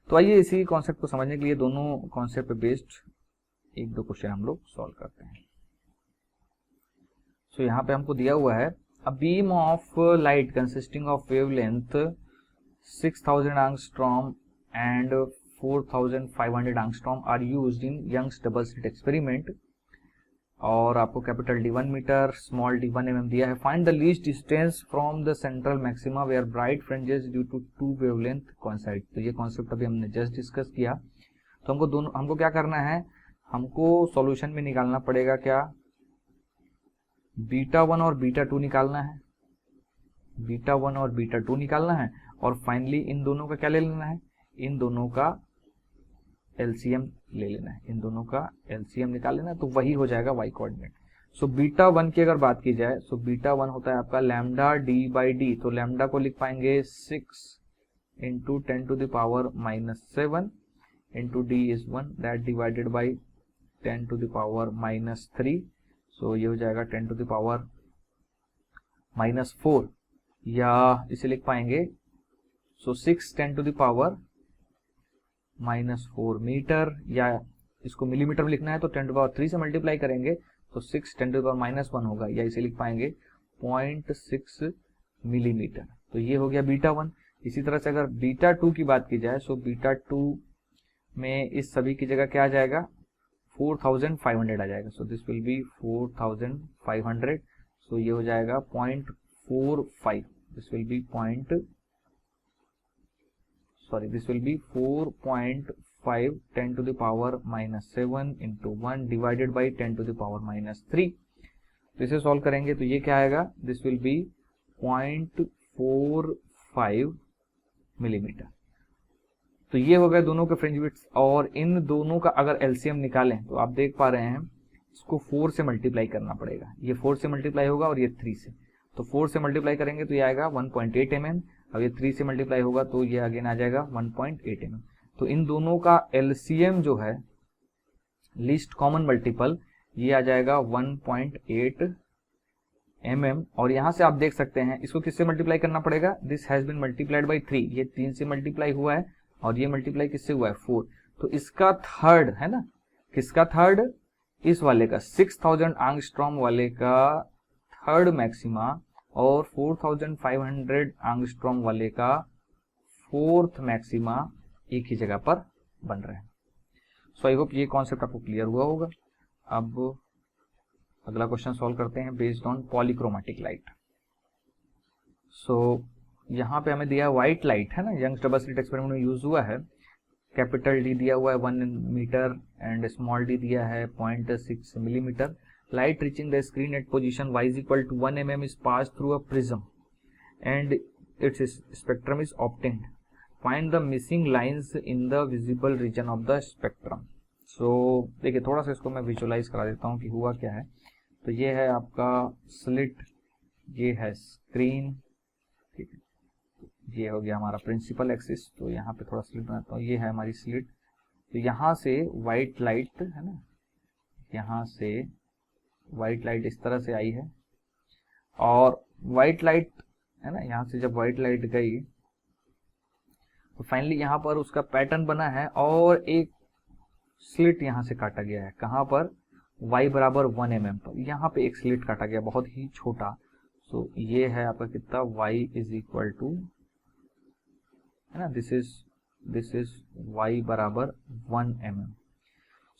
तो आइए इसी कॉन्सेप्ट को समझने के लिए दोनों कॉन्सेप्ट पे बेस्ड एक दो क्वेश्चन हम लोग सॉल्व करते हैं। सो यहाँ पे हमको दिया हुआ है a beam of light consisting of wavelength 6000 angstrom and 4500 angstrom are used in Young's double slit experiment, और आपको capital D1 metre small d1 mm दिया है। Find the least distance from the central maxima where bright fringes due to two wavelength coincide. तो ये concept अभी हमने just discuss किया। तो हमको क्या करना है, हमको सॉल्यूशन में निकालना पड़ेगा क्या, β1 और β2 निकालना है, β1 और β2 निकालना है, और फाइनली इन दोनों का क्या ले लेना है, इन दोनों का एलसीएम ले लेना है, इन दोनों का एलसीएम निकाल लेना है, तो वही हो जाएगा y कोऑर्डिनेट। सो β1 की अगर बात की जाए, सो β1 होता है आपका लैम्डा d बाई डी, तो लैम्डा को लिख पाएंगे 6 into 10 to the power -7 into d is 1, that divided by 10 to the power -3, so ये हो जाएगा 10 टू द पावर -4, या इसे लिख पाएंगे सो 6 10 टू द पावर -4 मीटर, या इसको मिलीमीटर में लिखना है तो 10 टू पावर 3 से मल्टीप्लाई करेंगे तो 6 10 टू पावर -1 होगा, या इसे लिख पाएंगे 0.6 मिलीमीटर। तो ये हो गया β1। इसी तरह से अगर β2 की बात की जाए, सो β2 में इस सभी की जगह क्या आ जाएगा, 4500 आ जाएगा। सो दिस विल बी 4500, सो ये हो जाएगा 0.45, this will B 4.5 10 to the power -7 into 1 divided by 10 to the power -3, तो इसे सॉल्व करेंगे तो ये क्या आएगा, दिस विल बी 0.45 मिलीमीटर। तो ये हो गए दोनों के फ्रिंज विड्थ, और इन दोनों का अगर एलसीएम निकालें तो आप देख पा रहे हैं इसको 4 से मल्टीप्लाई करना पड़ेगा। ये 4 से मल्टीप्लाई होगा और ये 3 से, तो 4 से मल्टीप्लाई करेंगे तो ये आएगा 1.8 mm, अब ये 3 से मल्टीप्लाई होगा तो ये अगेन आ जाएगा 1.8 mm। तो इन दोनों का एलसीएम जो है, लीस्ट कॉमन मल्टीपल, ये आ जाएगा 1.8 mm। और यहां से आप देख सकते हैं इसको किससे मल्टीप्लाई करना पड़ेगा, this has been multiplied by 3, ये 3 से मल्टीप्लाई हुआ है और ये मल्टीप्लाई किससे हुआ है, 4। तो इसका थर्ड है ना, किसका थर्ड, इस वाले का 6000 एंगस्ट्रॉम वाले का थर्ड मैक्सिमा और 4500 एंगस्ट्रॉम वाले का फोर्थ मैक्सिमा एक ही जगह पर बन रहे हैं। सो आई होप ये कॉन्सेप्ट आपको क्लियर हुआ होगा। अब अगला क्वेश्चन सॉल्व करते हैं बेस्ड ऑन पॉलीक्रोमेटिक लाइट। सो यहाँ पे हमें दिया व्हाइट लाइट है ना, यंग्स डबल स्लिट एक्सपेरिमेंट में यूज हुआ है। कैपिटल डी दिया हुआ है 1 मीटर एंड स्मॉल डी दिया है 0.6 millimetre. Light reaching the screen eight position y is equal to 1 mm is passed through a prism and its spectrum is obtained. Find the missing lines in the visible region of the spectrum. So देखिए थोड़ा सा इसको मैं visualise करा देता हूँ कि हुआ क्या है। तो ये है आपका स्लिट, ये है स्क्रीन, ठीक है, ये हो गया हमारा प्रिंसिपल एक्सिस। तो यहाँ पे थोड़ा स्लिट बनाता हूँ, ये है हमारी स्लिट। तो यहाँ से व्हाइट लाइट है ना, यहाँ से व्हाइट लाइट इस तरह से आई है और व्हाइट लाइट है ना, यहाँ से जब व्हाइट लाइट गई तो फाइनली यहाँ पर उसका पैटर्न बना है और एक स्लिट यहाँ से काटा गया है। कहाँ पर, y बराबर 1 mm पर यहाँ पे एक स्लिट काटा गया, बहुत ही छोटा। सो ये है आपका कितना, y इज इक्वल टू है ना, दिस इज y बराबर 1 mm।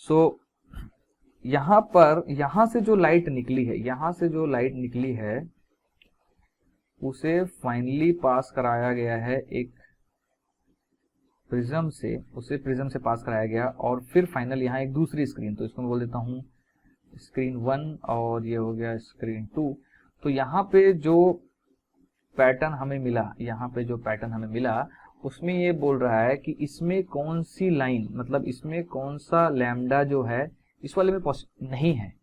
सो यहाँ पर, यहाँ से जो लाइट निकली है, यहाँ से जो लाइट निकली है उसे फाइनली पास कराया गया है एक प्रिज्म से, उसे प्रिज्म से पास कराया गया और फिर फाइनल यहाँ एक दूसरी स्क्रीन, तो इसको मैं बोल देता हूँ स्क्रीन 1 और ये हो गया स्क्रीन 2। तो यहाँ पे जो पैटर्न हमें मिला, यहाँ पे जो पैटर्न हमें मिला उसमें ये बोल रहा है कि इसमें कौन सी लाइन, मतलब इसमें कौन सा लैम्डा जो है इस वाले में नहीं है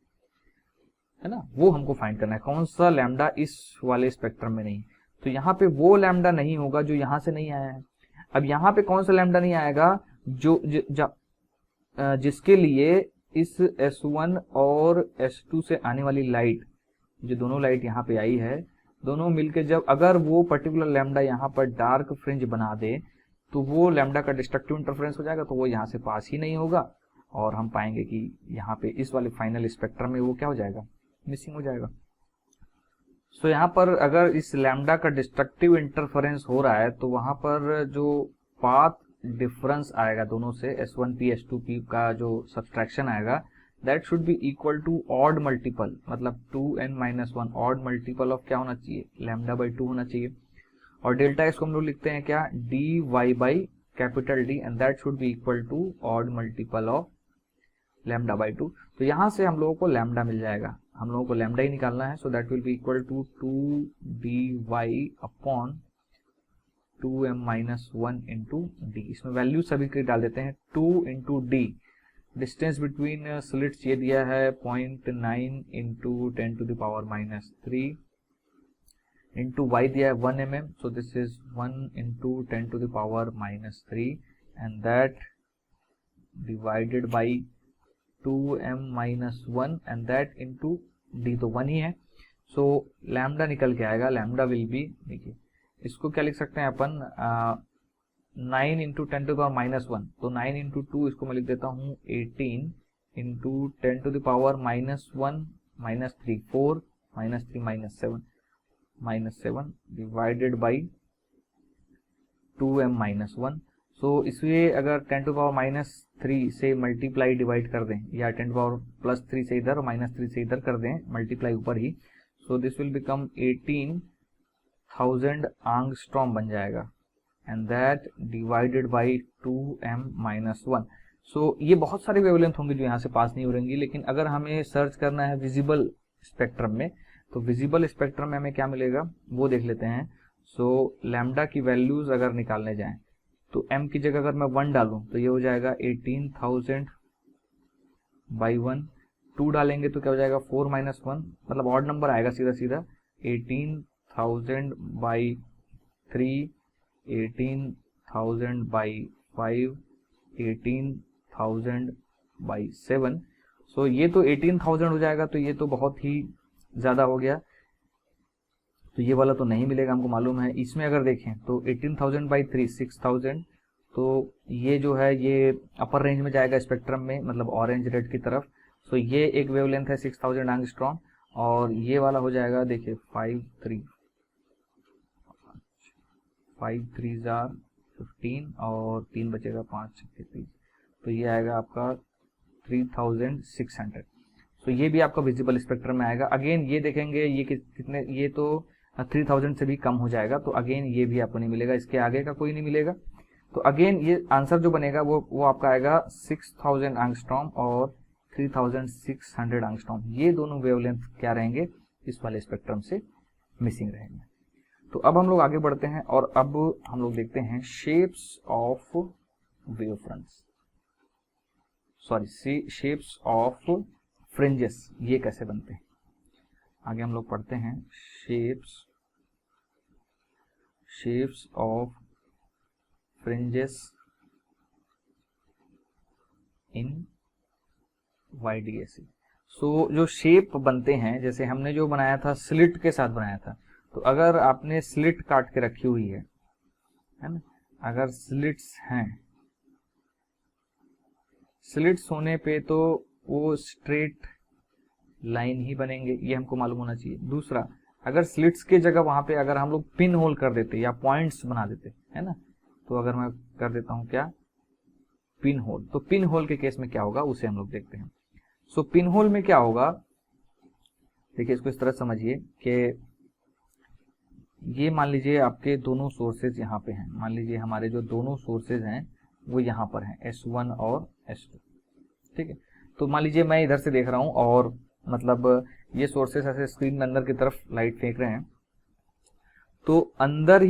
ना, वो हमको फाइंड करना है, कौन सा लैम्डा इस वाले स्पेक्ट्रम में नहीं। तो यहाँ पे वो लैम्डा नहीं होगा जो यहाँ से नहीं आया है। अब यहाँ पे कौन सा लैम्डा नहीं आएगा, जो जिसके लिए इस S1 और S2 से आने वाली लाइट, जो दोनों लाइट यहाँ पे आई है, दोनों मिलके जब अगर वो पर्टिकुलर लैम्डा यहाँ पर डार्क फ्रिंज बना दे तो वो लैम्डा का डिस्ट्रक्टिव इंटरफेरेंस हो जाएगा, तो वो यहाँ से पास ही नहीं होगा और हम पाएंगे कि यहाँ पे इस वाले फाइनल स्पेक्ट्रम में वो क्या हो जाएगा, मिसिंग हो जाएगा। सो यहाँ पर अगर इस लैम्डा का डिस्ट्रक्टिव इंटरफेरेंस हो रहा है तो वहां पर जो पाथ डिफरेंस आएगा दोनों से, S1p S2p का जो सब्सट्रैक्शन आएगा, that should be equal to odd multiple, मतलब 2n-1 ऑड मल्टीपल ऑफ क्या होना चाहिए, लैम्डा बाई 2 होना चाहिए। और डेल्टा इसको हम लोग लिखते हैं क्या, dy by capital D and that should be equal to odd multiple of lambda by 2। तो यहाँ से हम लोगों को लैम्डा मिल जाएगा, हम लोगों को लैम्डा ही निकालना है। So that will be equal to 2dy upon 2m-1 into d. इसमें वैल्यू सभी के डाल देते हैं, 2 into d, distance between slits ये दिया है 0.9 into 10 to the power -3 into y दिया है 1 mm, so this is 1 into 10 to the power -3 and that divided by 2m-1 and that into d, तो 1 ही है। सो लैम्डा निकल के आएगा, लैम्डा विल बी, देखिए इसको क्या लिख सकते हैं अपन, 9 इंटू 10 टू द पावर -1, तो 9 इंटू 2 इसको मैं लिख देता हूँ 18 into 10 to the power -1 -3 4 -3 -7 divided by 2m-1। So इसलिए अगर 10 टू पावर -3 से मल्टीप्लाई डिवाइड कर दें या 10 टू पावर +3 से इधर और -3 से इधर कर दें, मल्टीप्लाई ऊपर ही, so this will become 18,000 angstrom बन जाएगा and that divided by 2m-1। So ये बहुत सारे वेवलेंथ होंगे जो यहाँ से पास नहीं हो रहेंगी, लेकिन अगर हमें सर्च करना है विजिबल स्पेक्ट्रम में। तो विजिबल स्पेक्ट्रम में हमें क्या मिलेगा वो देख लेते हैं। सो लैम्डा की वैल्यूज अगर निकालने जाएं तो m की जगह अगर मैं 1 डालूं तो ये हो जाएगा 18,000 बाई 1। 2 डालेंगे तो क्या हो जाएगा 4 माइनस 1, मतलब ऑड नंबर आएगा सीधा सीधा। 18,000 बाई 3, 18,000 बाई 5, 18,000 बाई 7। सो ये तो 18,000 हो जाएगा, तो ये तो बहुत ही ज़्यादा हो गया, तो ये वाला तो नहीं मिलेगा हमको मालूम है। इसमें अगर देखें तो 18,000 बाई 3 6,000, तो ये जो है ये अपर रेंज में जाएगा स्पेक्ट्रम में, मतलब ऑरेंज रेड की तरफ। सो ये एक वेवलेंथ है 6,000 एंगस्ट्रॉम, और ये वाला हो जाएगा देखिए 5 3 जार 15 और 3 बचेगा 5 30, तो ये आएगा आपका 3,600। तो ये भी आपका विजिबल स्पेक्ट्रम में आएगा। अगेन ये देखेंगे ये कितने, ये तो 3,000 से भी कम हो जाएगा, तो अगेन ये भी आपको नहीं मिलेगा, इसके आगे का कोई नहीं मिलेगा। तो अगेन ये आंसर जो बनेगा वो आपका आएगा 6,000 एंगस्ट्रॉम और 3,600 एंगस्ट्रॉम। ये दोनों वेवलेंथ क्या रहेंगे इस वाले स्पेक्ट्रम से मिसिंग रहेंगे। तो अब हम लोग आगे बढ़ते हैं और अब हम लोग देखते हैं shapes of wave fronts, sorry shapes of fringes, ये कैसे बनते हैं। आगे हम लोग पढ़ते हैं shapes of fringes in YDAC। सो जो शेप बनते हैं, जैसे हमने जो बनाया था स्लिट के साथ बनाया था, तो अगर आपने स्लिट काट के रखी हुई है ना, अगर स्लिट्स हैं, स्लिट्स होने पे तो वो स्ट्रेट लाइन ही बनेंगे, ये हमको मालूम होना चाहिए। दूसरा, अगर स्लिट्स के जगह वहां पे अगर हम लोग पिन होल कर देते या पॉइंट्स बना देते है ना, तो अगर मैं कर देता हूं क्या पिन होल, तो पिन होल के केस में क्या होगा उसे हम लोग देखते हैं। सो पिन होल में क्या होगा, देखिए इसको इस तरह समझिए कि ये मान लीजिए आपके दोनों सोर्सेज यहाँ पे हैं, मान लीजिए हमारे जो दोनों सोर्सेज हैं वो यहाँ पर हैं S1 और S2, ठीक है। तो मान लीजिए मैं इधर से देख रहा हूँ और मतलब ये सोर्सेस ऐसे स्क्रीन में अंदर की तरफ लाइट फेंक रहे हैं, तो अंदर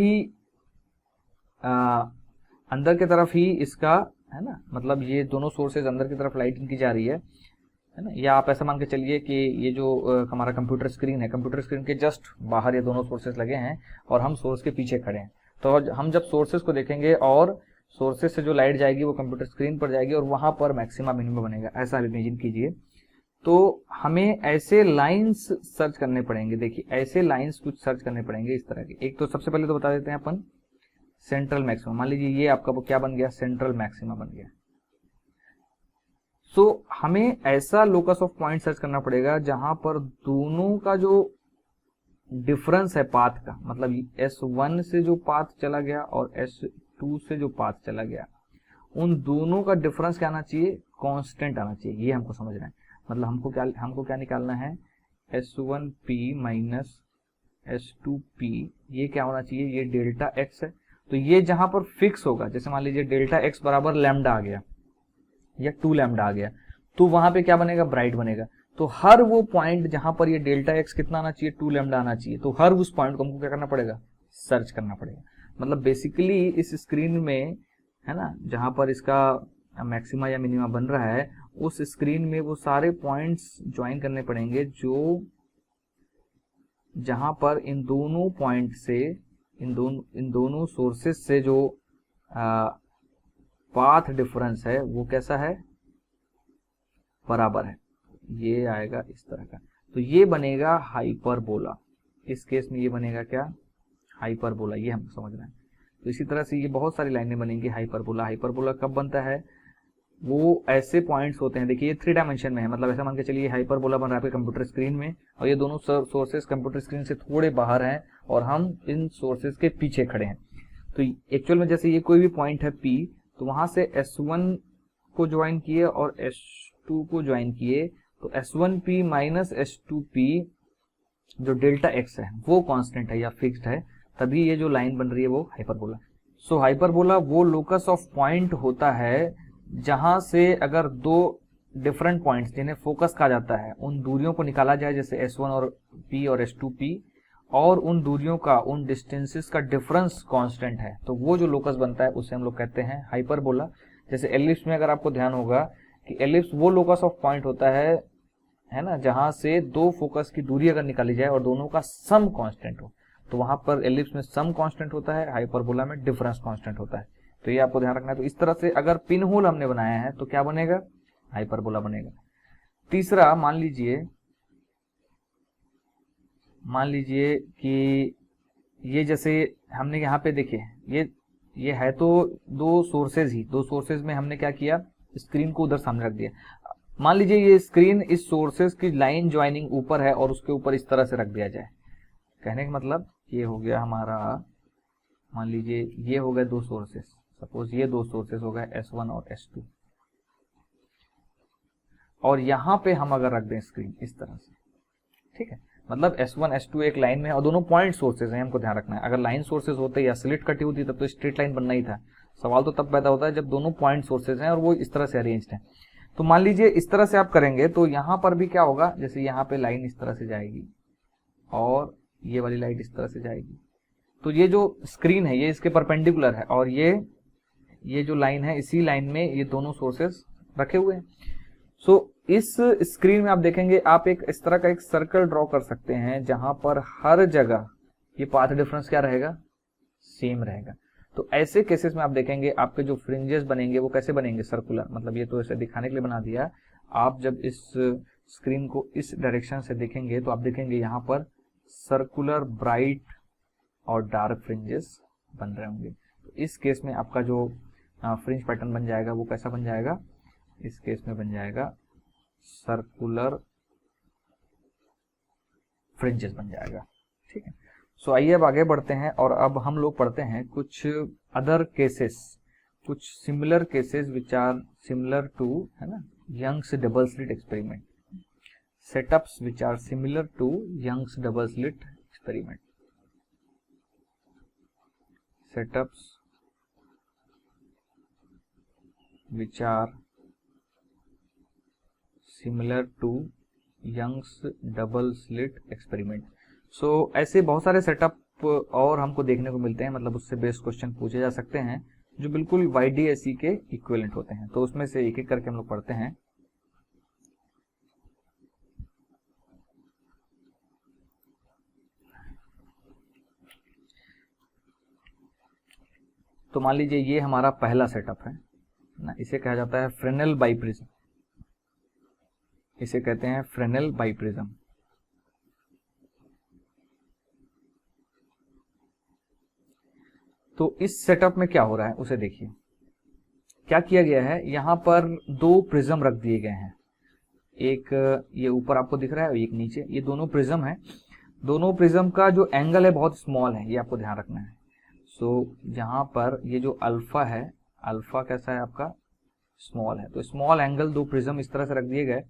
की तरफ ही इसका है ना, मतलब ये दोनों सोर्सेज अंदर की तरफ लाइटिंग की जा रही है ना। या आप ऐसा मान के चलिए कि ये जो हमारा कंप्यूटर स्क्रीन है, कंप्यूटर स्क्रीन के जस्ट बाहर ये दोनों सोर्सेज लगे हैं और हम सोर्स के पीछे खड़े हैं। तो हम जब सोर्सेज को देखेंगे और सोर्सेज से जो लाइट जाएगी वो कंप्यूटर स्क्रीन पर जाएगी और वहां पर मैक्सिमा मिनिमम बनेगा, ऐसा इमेजिन कीजिए। तो हमें ऐसे लाइंस सर्च करने पड़ेंगे, देखिए ऐसे लाइंस कुछ सर्च करने पड़ेंगे इस तरह के। एक तो सबसे पहले तो बता देते हैं अपन सेंट्रल मैक्सिमा, मान लीजिए ये आपका वो क्या बन गया सेंट्रल मैक्सिमा बन गया। सो हमें ऐसा लोकस ऑफ पॉइंट सर्च करना पड़ेगा जहां पर दोनों का जो डिफरेंस है पाथ का, मतलब S1 से जो पाथ चला गया और S2 से जो पाथ चला गया, उन दोनों का डिफरेंस क्या आना चाहिए, कांस्टेंट आना चाहिए। ये हमको समझना है, मतलब हमको क्या निकालना है, S1P माइनस S2P, ये क्या होना चाहिए, ये डेल्टा x है। तो ये जहां पर फिक्स होगा, जैसे मान लीजिए डेल्टा x बराबर लैम्डा आ गया या 2 लैम्डा आ गया, तो वहां पे क्या बनेगा, ब्राइट बनेगा। तो हर वो पॉइंट जहां पर ये डेल्टा x कितना आना चाहिए, 2 लैम्डा आना चाहिए, तो हर उस पॉइंट को हमको क्या करना पड़ेगा, सर्च करना पड़ेगा। मतलब बेसिकली इस स्क्रीन में है ना, जहां पर इसका मैक्सिमा या मिनिमा बन रहा है, उस स्क्रीन में वो सारे पॉइंट्स ज्वाइन करने पड़ेंगे जो जहां पर इन दोनों पॉइंट से, इन दोनों सोर्सेस से जो पाथ डिफरेंस है वो कैसा है, बराबर है। ये आएगा इस तरह का, तो ये बनेगा हाइपरबोला। इस केस में ये बनेगा क्या, हाइपरबोला, ये हमको समझना है। तो इसी तरह से ये बहुत सारी लाइनें बनेंगी हाइपरबोला। हाइपरबोला कब बनता है, वो ऐसे पॉइंट्स होते हैं, देखिए ये 3 डायमेंशन में है, मतलब ऐसा मान के चलिए हाइपरबोला बन रहा है आपके कंप्यूटर स्क्रीन में और ये दोनों सोर्सेस कंप्यूटर स्क्रीन से थोड़े बाहर हैं और हम इन सोर्सेस के पीछे खड़े हैं। तो एक्चुअल में जैसे ये कोई भी पॉइंट है P, तो वहां से S1 को ज्वाइन किए और S2 को ज्वाइन किए, तो S1P माइनस S2P जो डेल्टा x है वो कांस्टेंट है या फिक्स्ड है, तभी ये जो लाइन बन रही है वो हाइपरबोला। सो हाइपरबोला वो लोकस ऑफ पॉइंट होता है जहां से अगर दो डिफरेंट पॉइंट्स जिन्हें फोकस कहा जाता है उन दूरियों को निकाला जाए, जैसे S1 और P और S2P, और उन दूरियों का, उन डिस्टेंसेस का डिफरेंस कांस्टेंट है, तो वो जो लोकस बनता है उसे हम लोग कहते हैं हाइपरबोला। जैसे एलिप्स में अगर आपको ध्यान होगा कि एलिप्स वो लोकस ऑफ पॉइंट होता है ना, जहां से दो फोकस की दूरी अगर निकाली जाए और दोनों का सम कांस्टेंट हो, तो वहां पर एलिप्स में सम कांस्टेंट होता है, हाइपरबोला में डिफरेंस कांस्टेंट होता है। तो ये आपको ध्यान रखना है। तो इस तरह से अगर पिन होल हमने बनाया है तो क्या बनेगा, हाइपरबोला बनेगा। तीसरा, मान लीजिए कि ये जैसे हमने यहाँ पे देखिए ये है तो दो सोर्सेज में हमने क्या किया, स्क्रीन को उधर सामने रख दिया। मान लीजिए ये स्क्रीन इस सोर्सेज की लाइन ज्वाइनिंग ऊपर है और उसके ऊपर इस तरह से रख दिया जाए। कहने का मतलब ये हो गया हमारा, मान लीजिए ये हो गए दो सोर्सेज, सपोज ये दो सोर्सेज हो गए S1 और S2, और यहां पे हम अगर रख दें स्क्रीन इस तरह से, ठीक है, मतलब S1 S2 एक लाइन में और दोनों पॉइंट सोर्सेज हैं, हमको ध्यान रखना है। अगर लाइन सोर्सेज होते या स्लिट कटी होती तब तो स्ट्रेट लाइन बनना ही था। सवाल तो तब पैदा होता है जब दोनों पॉइंट सोर्सेज हैं और वो इस तरह से अरेंज्ड हैं। तो मान लीजिए इस तरह से आप करेंगे तो यहाँ पर भी क्या होगा, जैसे यहाँ पे लाइन इस तरह से जाएगी और ये वाली लाइट इस तरह से जाएगी, तो ये जो स्क्रीन है ये इसके परपेंडिकुलर है और ये जो लाइन है इसी लाइन में ये दोनों सोर्सेज रखे हुए हैं। सो इस स्क्रीन में आप देखेंगे, आप एक इस तरह का एक सर्कल ड्रॉ कर सकते हैं जहां पर हर जगह ये पाथ डिफरेंस क्या रहेगा, सेम रहेगा। तो ऐसे केसेस में आप देखेंगे आपके जो फ्रिंजेस बनेंगे वो कैसे बनेंगे, सर्कुलर। मतलब ये तो ऐसे दिखाने के लिए बना दिया, आप जब इस स्क्रीन को इस डायरेक्शन से देखेंगे तो आप देखेंगे यहाँ पर सर्कुलर ब्राइट और डार्क फ्रिंजेस बन रहे होंगे। तो इस केस में आपका जो फ्रिंज पैटर्न बन जाएगा वो कैसा बन जाएगा, इस केस में बन जाएगा सर्कुलर फ्रिंजेस बन जाएगा, ठीक है। सो आइए अब आगे बढ़ते हैं और अब हम लोग पढ़ते हैं कुछ अदर केसेस, कुछ similar cases which are similar to, है ना, Young's double slit experiment, setups which are similar to Young's double slit experiment, setups which are similar to Young's double slit experiment। So ऐसे बहुत सारे setup और हमको देखने को मिलते हैं, मतलब उससे बेस्ड क्वेश्चन पूछे जा सकते हैं जो बिल्कुल YDSE के इक्विवेलेंट होते हैं। तो उसमें से एक एक करके हम लोग पढ़ते हैं। तो मान लीजिए ये हमारा पहला सेटअप है ना, इसे कहा जाता है फ्रेनेल बाइप्रिज्म, इसे कहते हैं फ्रेनेल बाइप्रिज्म। तो इस सेटअप में क्या हो रहा है उसे देखिए। क्या किया गया है, यहां पर दो प्रिज्म रख दिए गए हैं, एक ये ऊपर आपको दिख रहा है और एक नीचे, ये दोनों प्रिज्म है। दोनों प्रिज्म का जो एंगल है बहुत स्मॉल है, ये आपको ध्यान रखना है। सो यहाँ पर ये जो अल्फा है, अल्फा कैसा है आपका, स्मॉल है। तो स्मॉल एंगल दो प्रिज्म इस तरह से रख दिए गए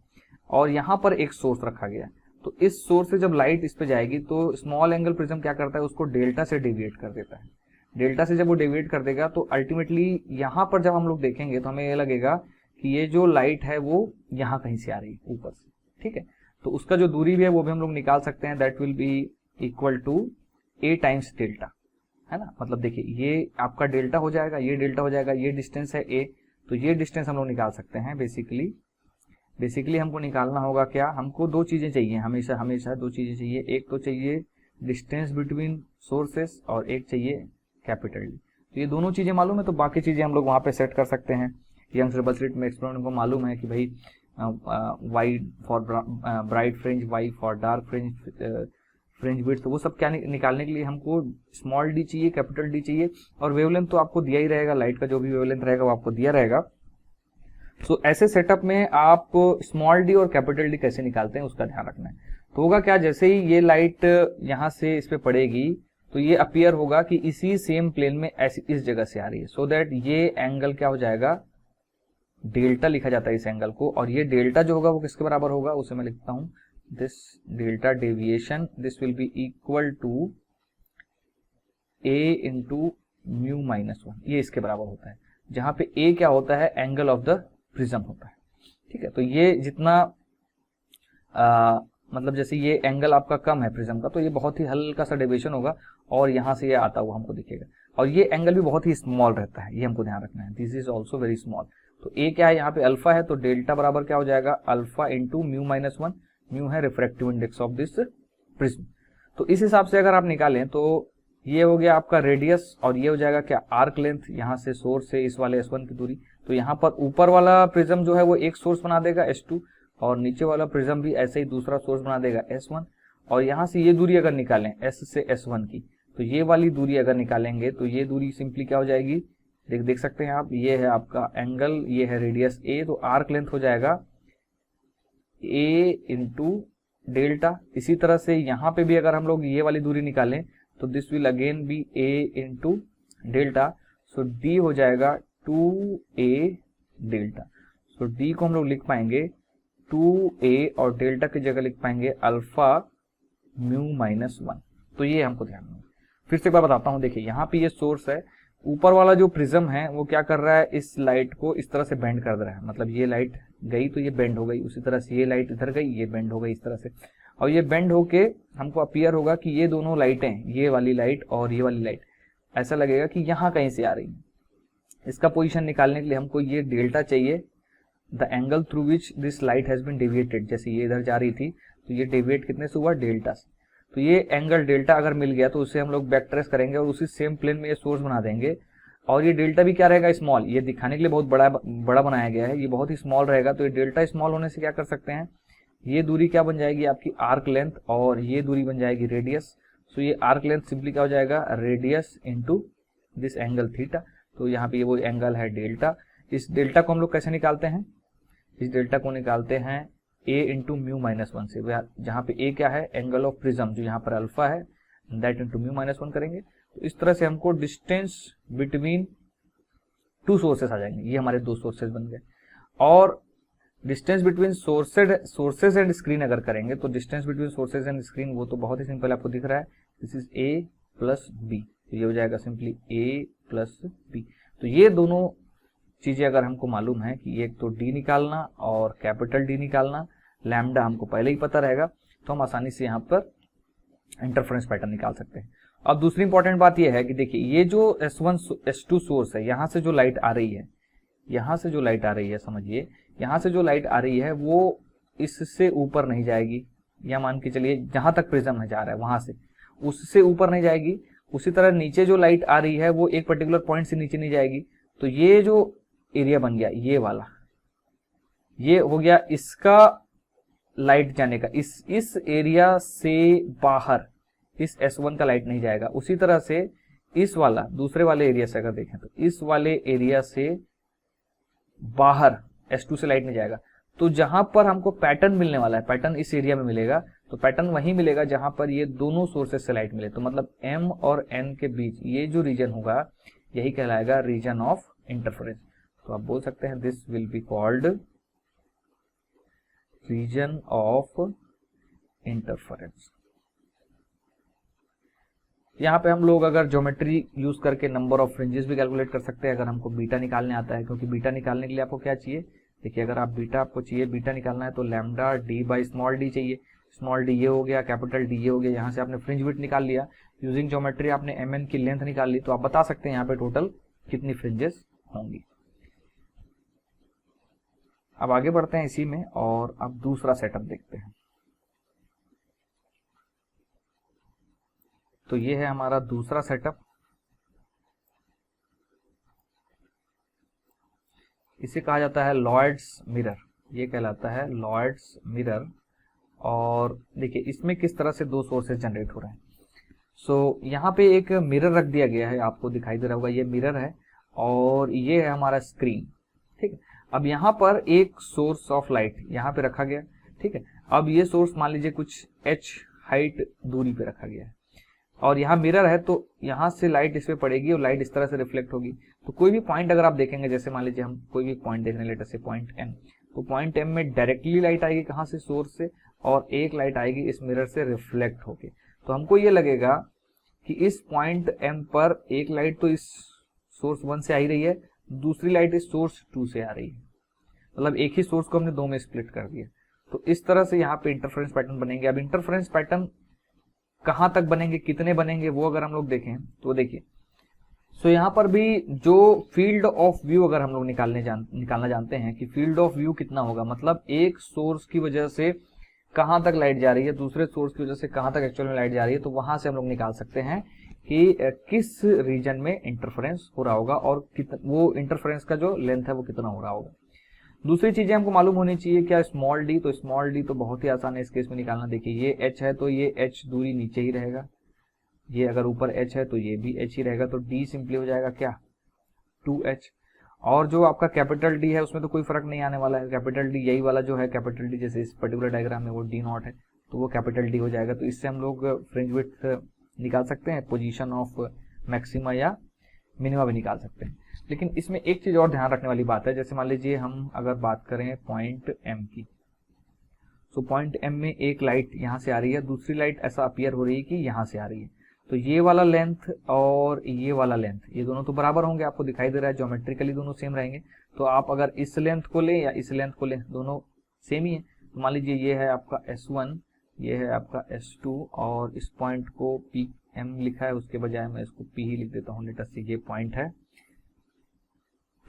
और यहाँ पर एक सोर्स रखा गया। तो इस सोर्स से जब लाइट इस पे जाएगी तो स्मॉल एंगल प्रिज्म क्या करता है, उसको डेल्टा से डेविएट कर देता है। डेल्टा से जब वो डेविएट कर देगा तो अल्टीमेटली यहाँ पर जब हम लोग देखेंगे तो हमें ये लगेगा कि ये जो लाइट है वो यहाँ कहीं से आ रही है ऊपर से, ठीक है। तो उसका जो दूरी भी है वो भी हम लोग निकाल सकते हैं, that will be equal to a times delta, है ना। मतलब देखिए ये आपका डेल्टा हो जाएगा, ये डेल्टा हो जाएगा, ये डिस्टेंस है a, तो ये डिस्टेंस हम लोग निकाल सकते हैं। बेसिकली हमको निकालना होगा क्या, हमको दो चीजें चाहिए, हमेशा दो चीजें चाहिए। एक तो चाहिए डिस्टेंस बिटवीन सोर्सेस और एक चाहिए कैपिटल डी। तो ये दोनों चीजें मालूम है तो बाकी चीजें हम लोग वहां पे सेट कर सकते हैं। यंग्स डबल स्लिट में एक्सपेरिमेंट को मालूम है कि भाई y for bright fringe, y for dark fringe width, तो वो सब क्या निकालने के लिए हमको स्मॉल डी चाहिए, कैपिटल डी चाहिए, और वेवलेंथ तो आपको दिया ही रहेगा, लाइट का जो भी वेवलेंथ रहेगा वो आपको दिया रहेगा। सो ऐसे सेटअप में आप स्मॉल डी और कैपिटल डी कैसे निकालते हैं उसका ध्यान रखना है। तो होगा क्या, जैसे ही ये लाइट यहाँ से इस पे पड़ेगी तो ये अपीयर होगा कि इसी सेम प्लेन में ऐसी इस जगह से आ रही है, सो दैट ये एंगल क्या हो जाएगा, डेल्टा लिखा जाता है इस एंगल को। और ये डेल्टा जो होगा वो किसके बराबर होगा, उसे मैं लिखता हूं, this delta deviation, this will be equal to a into mu minus 1, ये इसके बराबर होता है, जहां पे a क्या होता है, एंगल ऑफ द प्रिज्म होता है, ठीक है, तो ये जितना मतलब जैसे ये एंगल आपका कम है प्रिज्म का, तो ये बहुत ही हल्का सा डेविएशन होगा और यहाँ से ये आता हुआ हमको दिखेगा, और ये एंगल भी बहुत ही स्मॉल रहता है, ये हमको ध्यान रखना है, this is also very small. तो ए क्या है, यहाँ पे अल्फा है, तो डेल्टा बराबर क्या हो जाएगा, alpha into mu minus 1, mu है refractive index of this prism. तो इस हिसाब से अगर आप निकालें तो ये हो गया आपका रेडियस, और ये हो जाएगा क्या, आर्क लेंथ, यहाँ से सोर्स से इस वाले S1 की दूरी। तो यहाँ पर ऊपर वाला प्रिज्म जो है वो एक सोर्स बना देगा S2, और नीचे वाला प्रिज्म भी ऐसे ही दूसरा सोर्स बना देगा S1, और यहाँ से ये दूरी अगर निकालें S से S1 की, तो ये वाली दूरी अगर निकालेंगे तो ये दूरी सिंपली क्या हो जाएगी, देख सकते हैं आप, ये है आपका एंगल, ये है रेडियस A, तो आर्क लेंथ हो जाएगा A इंटू डेल्टा। इसी तरह से यहाँ पे भी अगर हम लोग ये वाली दूरी निकालें तो this will again be A into delta, so D हो जाएगा 2A डेल्टा। सो D को हम लोग लिख पाएंगे 2A और डेल्टा की जगह लिख पाएंगे अल्फा म्यू माइनस 1। तो ये हमको ध्यान में, फिर से एक बार बताता हूँ, देखिए यहाँ पे ये सोर्स है, ऊपर वाला जो प्रिज्म है वो क्या कर रहा है, इस लाइट को इस तरह से बेंड कर दे रहा है, मतलब ये लाइट गई तो ये बेंड हो गई, उसी तरह से ये लाइट इधर गई, ये बेंड हो गई इस तरह से, और ये बेंड होके हमको अपीयर होगा कि ये दोनों लाइटें, ये वाली लाइट और ये वाली लाइट, ऐसा लगेगा कि यहाँ कहीं से आ रही है। इसका पोजीशन निकालने के लिए हमको ये डेल्टा चाहिए, the angle through which this light has been deviated, जैसे ये इधर जा रही थी तो ये डेविएट कितने से हुआ, डेल्टा से। तो ये एंगल डेल्टा अगर मिल गया तो उसे हम लोग बैक ट्रेस करेंगे और उसी सेम प्लेन में ये सोर्स बना देंगे, और ये डेल्टा भी क्या रहेगा, स्मॉल, ये दिखाने के लिए बहुत बड़ा बनाया गया है, ये बहुत ही स्मॉल रहेगा। तो ये डेल्टा स्मॉल होने से क्या कर सकते हैं, ये दूरी क्या बन जाएगी आपकी आर्क लेंथ, और ये दूरी बन जाएगी रेडियस। सो ये आर्क लेंथ सिंपली क्या हो जाएगा, radius into this angle theta. तो यहाँ पे ये वो एंगल है डेल्टा। इस डेल्टा को हम लोग कैसे निकालते हैं, इस डेल्टा को निकालते हैं A इंटू म्यू माइनस 1 से, जहाँ पे A क्या है, एंगल ऑफ प्रिज्म, जो यहाँ पर अल्फा है, दैट इंटू म्यू माइनस 1 करेंगे। तो इस तरह से हमको डिस्टेंस बिटवीन टू सोर्सेस आ जाएंगे, ये हमारे दो सोर्सेस बन गए। और distance between sources and screen अगर करेंगे तो distance between sources and screen वो तो बहुत ही सिंपल आपको दिख रहा है, this is A plus B, तो ये हो जाएगा सिंपली A प्लस B। तो ये दोनों चीजें अगर हमको मालूम है कि एक तो D निकालना और कैपिटल D निकालना, लैम्डा हमको पहले ही पता रहेगा, तो हम आसानी से यहाँ पर इंटरफेरेंस पैटर्न निकाल सकते हैं। अब दूसरी इंपॉर्टेंट बात यह है कि देखिए ये जो S1 S2 सोर्स है, यहाँ से जो लाइट आ रही है, यहाँ से जो लाइट आ रही है, समझिए यहाँ से जो लाइट आ रही है वो इससे ऊपर नहीं जाएगी, या मान के चलिए जहां तक प्रिज्म है जा रहा है वहां से, उससे ऊपर नहीं जाएगी। उसी तरह नीचे जो लाइट आ रही है वो एक पर्टिकुलर पॉइंट से नीचे नहीं जाएगी। तो ये जो एरिया बन गया ये वाला, ये हो गया इसका लाइट जाने का, इस एरिया से बाहर इस S1 का लाइट नहीं जाएगा। उसी तरह से इस वाला दूसरे वाले एरिया से अगर देखें तो इस वाले एरिया से बाहर S2 से लाइट नहीं जाएगा। तो जहां पर हमको पैटर्न मिलने वाला है, पैटर्न इस एरिया में मिलेगा, तो पैटर्न वहीं मिलेगा जहां पर ये दोनों सोर्सेस से लाइट मिले। तो मतलब M और N के बीच ये जो रीजन होगा यही कहलाएगा रीजन ऑफ इंटरफेरेंस। तो आप बोल सकते हैं this will be called region of interference. यहाँ पे हम लोग अगर ज्योमेट्री यूज करके नंबर ऑफ फ्रिंजेस भी कैलकुलेट कर सकते हैं, अगर हमको बीटा निकालने आता है, क्योंकि बीटा निकालने के लिए आपको क्या चाहिए, देखिए अगर आप बीटा आपको चाहिए, बीटा निकालना है तो lambda D by small D चाहिए। स्मॉल डी ये हो गया, कैपिटल डी ये हो गया। यहाँ से आपने फ्रिंज विड्थ निकाल लिया, यूजिंग ज्योमेट्री आपने mn की लेंथ निकाल ली, तो आप बता सकते हैं यहाँ पे टोटल कितनी फ्रिंजेस होंगी। अब आगे बढ़ते हैं इसी में, और अब दूसरा सेटअप देखते हैं। तो ये है हमारा दूसरा सेटअप, इसे कहा जाता है लॉयड्स मिरर, ये कहलाता है लॉयड्स मिरर। और देखिए इसमें किस तरह से दो सोर्सेज जनरेट हो रहे हैं। सो यहाँ पे एक मिरर रख दिया गया है, आपको दिखाई दे रहा होगा, ये मिरर है और ये है हमारा स्क्रीन, ठीक है। अब यहाँ पर एक सोर्स ऑफ लाइट यहाँ पे रखा गया, ठीक है। अब ये सोर्स मान लीजिए कुछ h हाइट दूरी पे रखा गया है, और यहाँ मिरर है, तो यहाँ से लाइट इस पे पड़ेगी और लाइट इस तरह से रिफ्लेक्ट होगी। तो कोई भी पॉइंट अगर आप देखेंगे, जैसे मान लीजिए हम कोई भी पॉइंट देख रहे हैं, लेटर से पॉइंट M, तो पॉइंट M में डायरेक्टली लाइट आएगी कहाँ से, सोर्स से, और एक लाइट आएगी इस मिरर से रिफ्लेक्ट होके। तो हमको ये लगेगा कि इस पॉइंट M पर एक लाइट तो इस सोर्स 1 से आ ही रही है, दूसरी लाइट इस सोर्स 2 से आ रही है। मतलब एक ही सोर्स को हमने दो में स्प्लिट कर दिया। तो इस तरह से यहाँ पे इंटरफेरेंस पैटर्न बनेंगे। अब इंटरफेरेंस पैटर्न कहाँ तक बनेंगे, कितने बनेंगे, वो अगर हम लोग देखें तो देखिए, सो यहाँ पर भी जो फील्ड ऑफ व्यू अगर हम लोग निकालना जानते हैं कि फील्ड ऑफ व्यू कितना होगा, मतलब एक सोर्स की वजह से कहाँ तक लाइट जा रही है, दूसरे सोर्स की वजह से कहाँ तक एक्चुअल में लाइट जा रही है, तो वहां से हम लोग निकाल सकते हैं कि किस रीजन में इंटरफेरेंस हो रहा होगा और वो इंटरफेरेंस का जो लेंथ है वो कितना हो रहा होगा। दूसरी चीजें हमको मालूम होनी चाहिए, क्या स्मॉल डी, तो स्मॉल डी तो बहुत ही आसान है इस केस में निकालना। देखिए ये h है तो ये h दूरी नीचे ही रहेगा, ये अगर ऊपर h है तो ये भी h ही रहेगा, तो d सिंपली हो जाएगा क्या 2h। और जो आपका कैपिटल D है उसमें तो कोई फर्क नहीं आने वाला है, कैपिटल D यही वाला जो है कैपिटल D, जैसे इस पर्टिकुलर डायग्राम में वो D नॉट है तो वो कैपिटल D हो जाएगा। तो इससे हम लोग फ्रिंज विड्थ निकाल सकते हैं, पोजीशन ऑफ मैक्सिमा या मिनिमा भी निकाल सकते हैं। लेकिन इसमें एक चीज और ध्यान रखने वाली बात है, जैसे मान लीजिए हम अगर बात करें पॉइंट M की, तो पॉइंट M में एक लाइट यहाँ से आ रही है, दूसरी लाइट ऐसा अपीयर हो रही है कि यहाँ से आ रही है, तो ये वाला लेंथ और ये वाला लेंथ ये दोनों तो बराबर होंगे, आपको दिखाई दे रहा है, ज्योमेट्रिकली दोनों सेम रहेंगे। तो आप अगर इस लेंथ को लें या इस लेंथ को लें, दोनों सेम ही है। तो मान लीजिए ये है आपका S1, ये है आपका S2 और इस पॉइंट को PM लिखा है, उसके बजाय मैं इसको P ही लिख देता हूँ, लेट अस सी ये पॉइंट है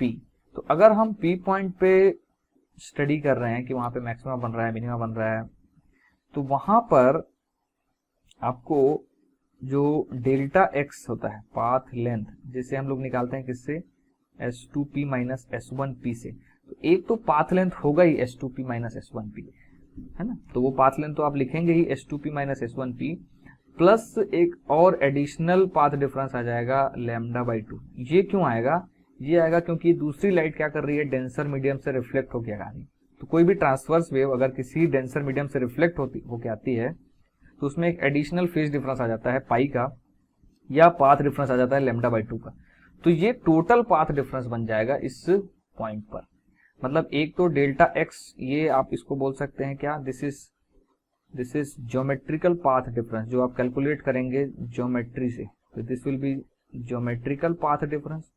P। तो अगर हम P पॉइंट पे स्टडी कर रहे हैं कि वहां पे मैक्सिमा बन रहा है, मिनिमा बन रहा है, तो वहां पर आपको जो डेल्टा x होता है पाथ लेंथ, जिसे हम लोग निकालते हैं किससे, S2P माइनस S1P से, तो एक तो पाथ लेंथ होगा ही S2P माइनस S1P, है ना, तो वो पाथ लेंथ तो आप लिखेंगे ही S2P माइनस S1P, प्लस एक और एडिशनल पाथ डिफरेंस आ जाएगा λ/2। ये क्यों आएगा, ये आएगा क्योंकि दूसरी लाइट क्या कर रही है, डेंसर मीडियम से रिफ्लेक्ट होके आ रही है। तो कोई भी ट्रांसवर्स वेव अगर किसी डेंसर मीडियम से रिफ्लेक्ट होके आती है तो उसमें एक एडिशनल फेज डिफरेंस आ जाता है पाई का, या पाथ डिफरेंस आ जाता है λ/2 का। तो ये टोटल पाथ डिफरेंस बन जाएगा इस पॉइंट पर। मतलब एक तो डेल्टा x, ये आप इसको बोल सकते हैं क्या, this is geometrical path difference, जो आप कैलकुलेट करेंगे ज्योमेट्री से, तो this will B geometrical path difference,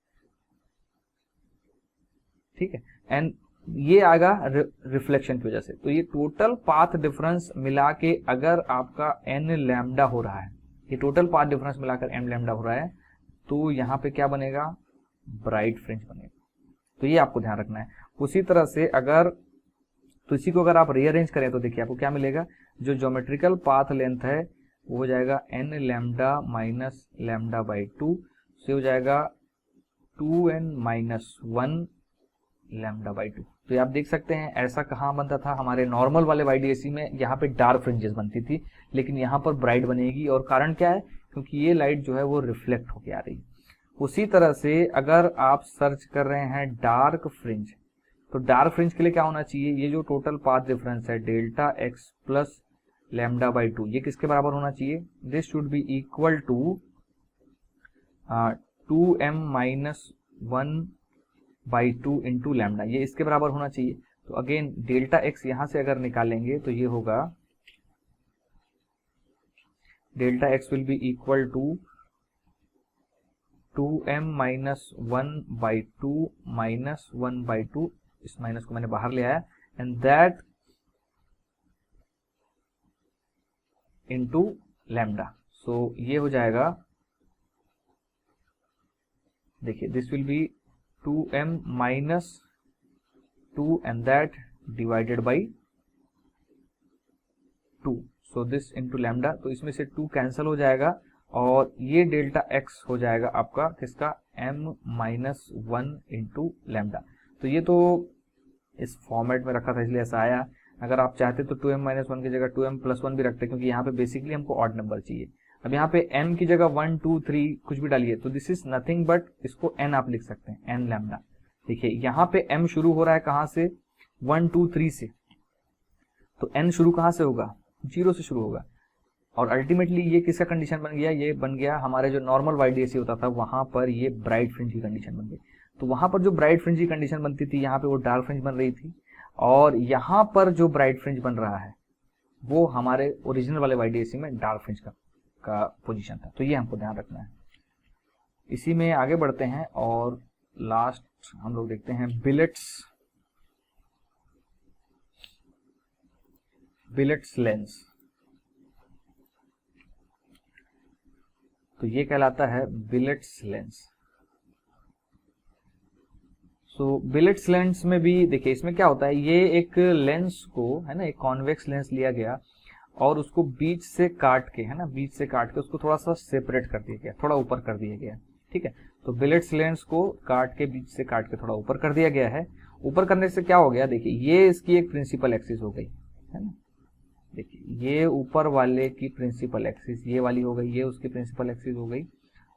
ठीक है, एंड ये आएगा रिफ्लेक्शन की वजह से। तो ये टोटल पाथ डिफरेंस मिला के अगर आपका n लैम्डा हो रहा है, ये टोटल पाथ डिफरेंस मिलाकर n लैम्डा हो रहा है, तो यहाँ पे क्या बनेगा, ब्राइट फ्रिंज बनेगा। तो ये आपको ध्यान रखना है। उसी तरह से अगर तो इसी को अगर आप रीअरेंज करें तो देखिए आपको क्या मिलेगा, जो ज्योमेट्रिकल पाथ लेंथ है वो हो जाएगा n लैम्डा माइनस λ/2 से हो जाएगा 2n माइनस 1 λ/2। तो ये आप देख सकते हैं ऐसा कहाँ बनता था, हमारे नॉर्मल वाले YDAC में यहाँ पे डार्क फ्रिंजेस बनती थी, लेकिन यहाँ पर ब्राइट बनेगी। और कारण क्या है, क्योंकि ये लाइट जो है वो रिफ्लेक्ट होके आ रही है। उसी तरह से अगर आप सर्च कर रहे हैं डार्क फ्रिंज, तो डार्क फ्रिंज के लिए क्या होना चाहिए, ये जो टोटल पाथ डिफरेंस है डेल्टा x प्लस λ/2, ये किसके बराबर होना चाहिए, this should be equal to 2m minus 1/2 into lambda, ये इसके बराबर होना चाहिए। तो अगेन डेल्टा x यहां से अगर निकालेंगे तो ये होगा delta x will be equal to 2m minus 1/2 minus 1/2, इस माइनस को मैंने बाहर ले आया, and that into lambda. So ये हो जाएगा, देखिए this will be 2m minus 2 and that divided by 2, so this into lambda। तो इसमें से 2 कैंसिल हो जाएगा और ये डेल्टा x हो जाएगा आपका किसका, m माइनस 1 इंटू लैम्डा। तो ये तो इस फॉर्मेट में रखा था इसलिए ऐसा आया, अगर आप चाहते तो 2m माइनस 1 की जगह 2m प्लस 1 भी रखते, क्योंकि यहाँ पे बेसिकली हमको ऑड नंबर चाहिए। अब यहाँ पे m की जगह 1 2 3 कुछ भी डालिए, तो दिस इज नथिंग बट इसको n आप लिख सकते हैं, n लैम्डा। देखिए यहाँ पे m शुरू हो रहा है कहाँ से, 1 2 3 से, तो n शुरू कहाँ से होगा, 0 से शुरू होगा। और अल्टीमेटली ये किसका कंडीशन बन गया, ये बन गया हमारे जो नॉर्मल YDAC होता था वहां पर ये ब्राइट फ्रिंज की कंडीशन बन गई। तो वहां पर जो ब्राइट फ्रिंज की कंडीशन बनती थी, यहाँ पे वो डार्क फ्रिंज बन रही थी, और यहाँ पर जो ब्राइट फ्रिंज बन रहा है वो हमारे ओरिजिनल वाले YDAC में डार्क फ्रिंज का पोजीशन था। तो ये हमको ध्यान रखना है। इसी में आगे बढ़ते हैं और लास्ट हम लोग देखते हैं बिलेट्स बिलेट्स लेंस, तो ये कहलाता है बिलेट्स लेंस। सो बिलेट्स लेंस में भी देखिए इसमें क्या होता है, ये एक लेंस को है ना, एक कॉन्वेक्स लेंस लिया गया और उसको बीच से काट के है ना, बीच से काट के उसको थोड़ा सा सेपरेट कर दिया गया, थोड़ा ऊपर कर दिया गया, ठीक है। तो बिलेट्स लेंस को काट के, बीच से काट के थोड़ा ऊपर कर दिया गया है। ऊपर करने से क्या हो गया, देखिए ये इसकी एक प्रिंसिपल एक्सिस हो गई है ना, देखिए ये ऊपर वाले की प्रिंसिपल एक्सिस ये वाली हो गई, ये उसकी प्रिंसिपल एक्सिस हो गई,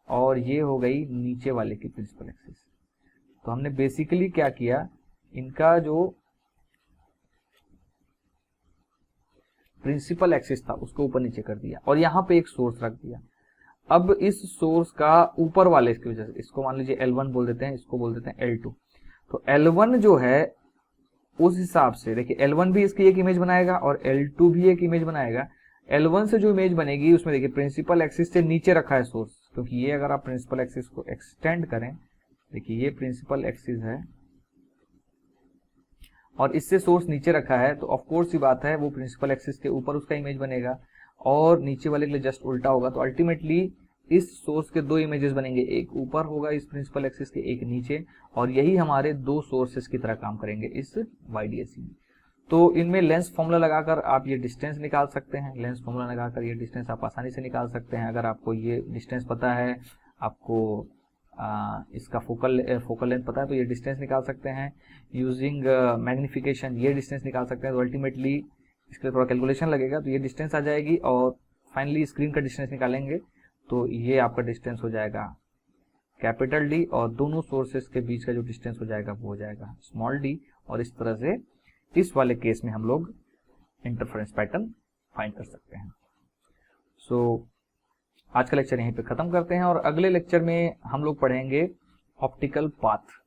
और ये हो गई नीचे वाले की प्रिंसिपल एक्सिस। तो हमने बेसिकली क्या किया, इनका जो प्रिंसिपल एक्सिस था उसको ऊपर नीचे कर दिया और यहाँ पे एक सोर्स रख दिया। अब इस सोर्स का ऊपर वाले इसकी वजह से, इसको मान लीजिए L1 बोल देते हैं, इसको बोल देते हैं L2। तो L1 जो है उस हिसाब से देखिए L1 भी इसकी एक इमेज बनाएगा और L2 भी एक इमेज बनाएगा। L1 से जो इमेज बनेगी उसमें देखिए प्रिंसिपल एक्सिस से नीचे रखा है सोर्स, क्योंकि ये अगर आप प्रिंसिपल एक्सिस को एक्सटेंड करें, देखिए ये प्रिंसिपल एक्सिस है और इससे सोर्स नीचे रखा है, तो ऑफ कोर्स ही बात है वो प्रिंसिपल एक्सिस के ऊपर उसका इमेज बनेगा और नीचे वाले के लिए जस्ट उल्टा होगा। तो अल्टीमेटली इस सोर्स के दो इमेजेस बनेंगे, एक ऊपर होगा इस प्रिंसिपल एक्सिस के, एक नीचे, और यही हमारे दो सोर्सेस की तरह काम करेंगे इस YDAC में। तो इनमें लेंस फॉर्मूला लगाकर आप ये डिस्टेंस निकाल सकते हैं, लेंस फॉर्मूला लगाकर ये डिस्टेंस आप आसानी से निकाल सकते हैं। अगर आपको ये डिस्टेंस पता है, आपको इसका फोकल लेंथ पता है, तो ये डिस्टेंस निकाल सकते हैं यूजिंग मैग्निफिकेशन, ये डिस्टेंस निकाल सकते हैं। तो अल्टीमेटली इसके लिए थोड़ा कैलकुलेशन लगेगा, तो ये डिस्टेंस आ जाएगी और फाइनली स्क्रीन का डिस्टेंस निकालेंगे तो ये आपका डिस्टेंस हो जाएगा कैपिटल D और दोनों सोर्सेस के बीच का जो डिस्टेंस हो जाएगा वो हो जाएगा स्मॉल d। और इस तरह से इस वाले केस में हम लोग इंटरफेरेंस पैटर्न फाइंड कर सकते हैं। सो आज का लेक्चर यहीं पे खत्म करते हैं और अगले लेक्चर में हम लोग पढ़ेंगे ऑप्टिकल पाथ।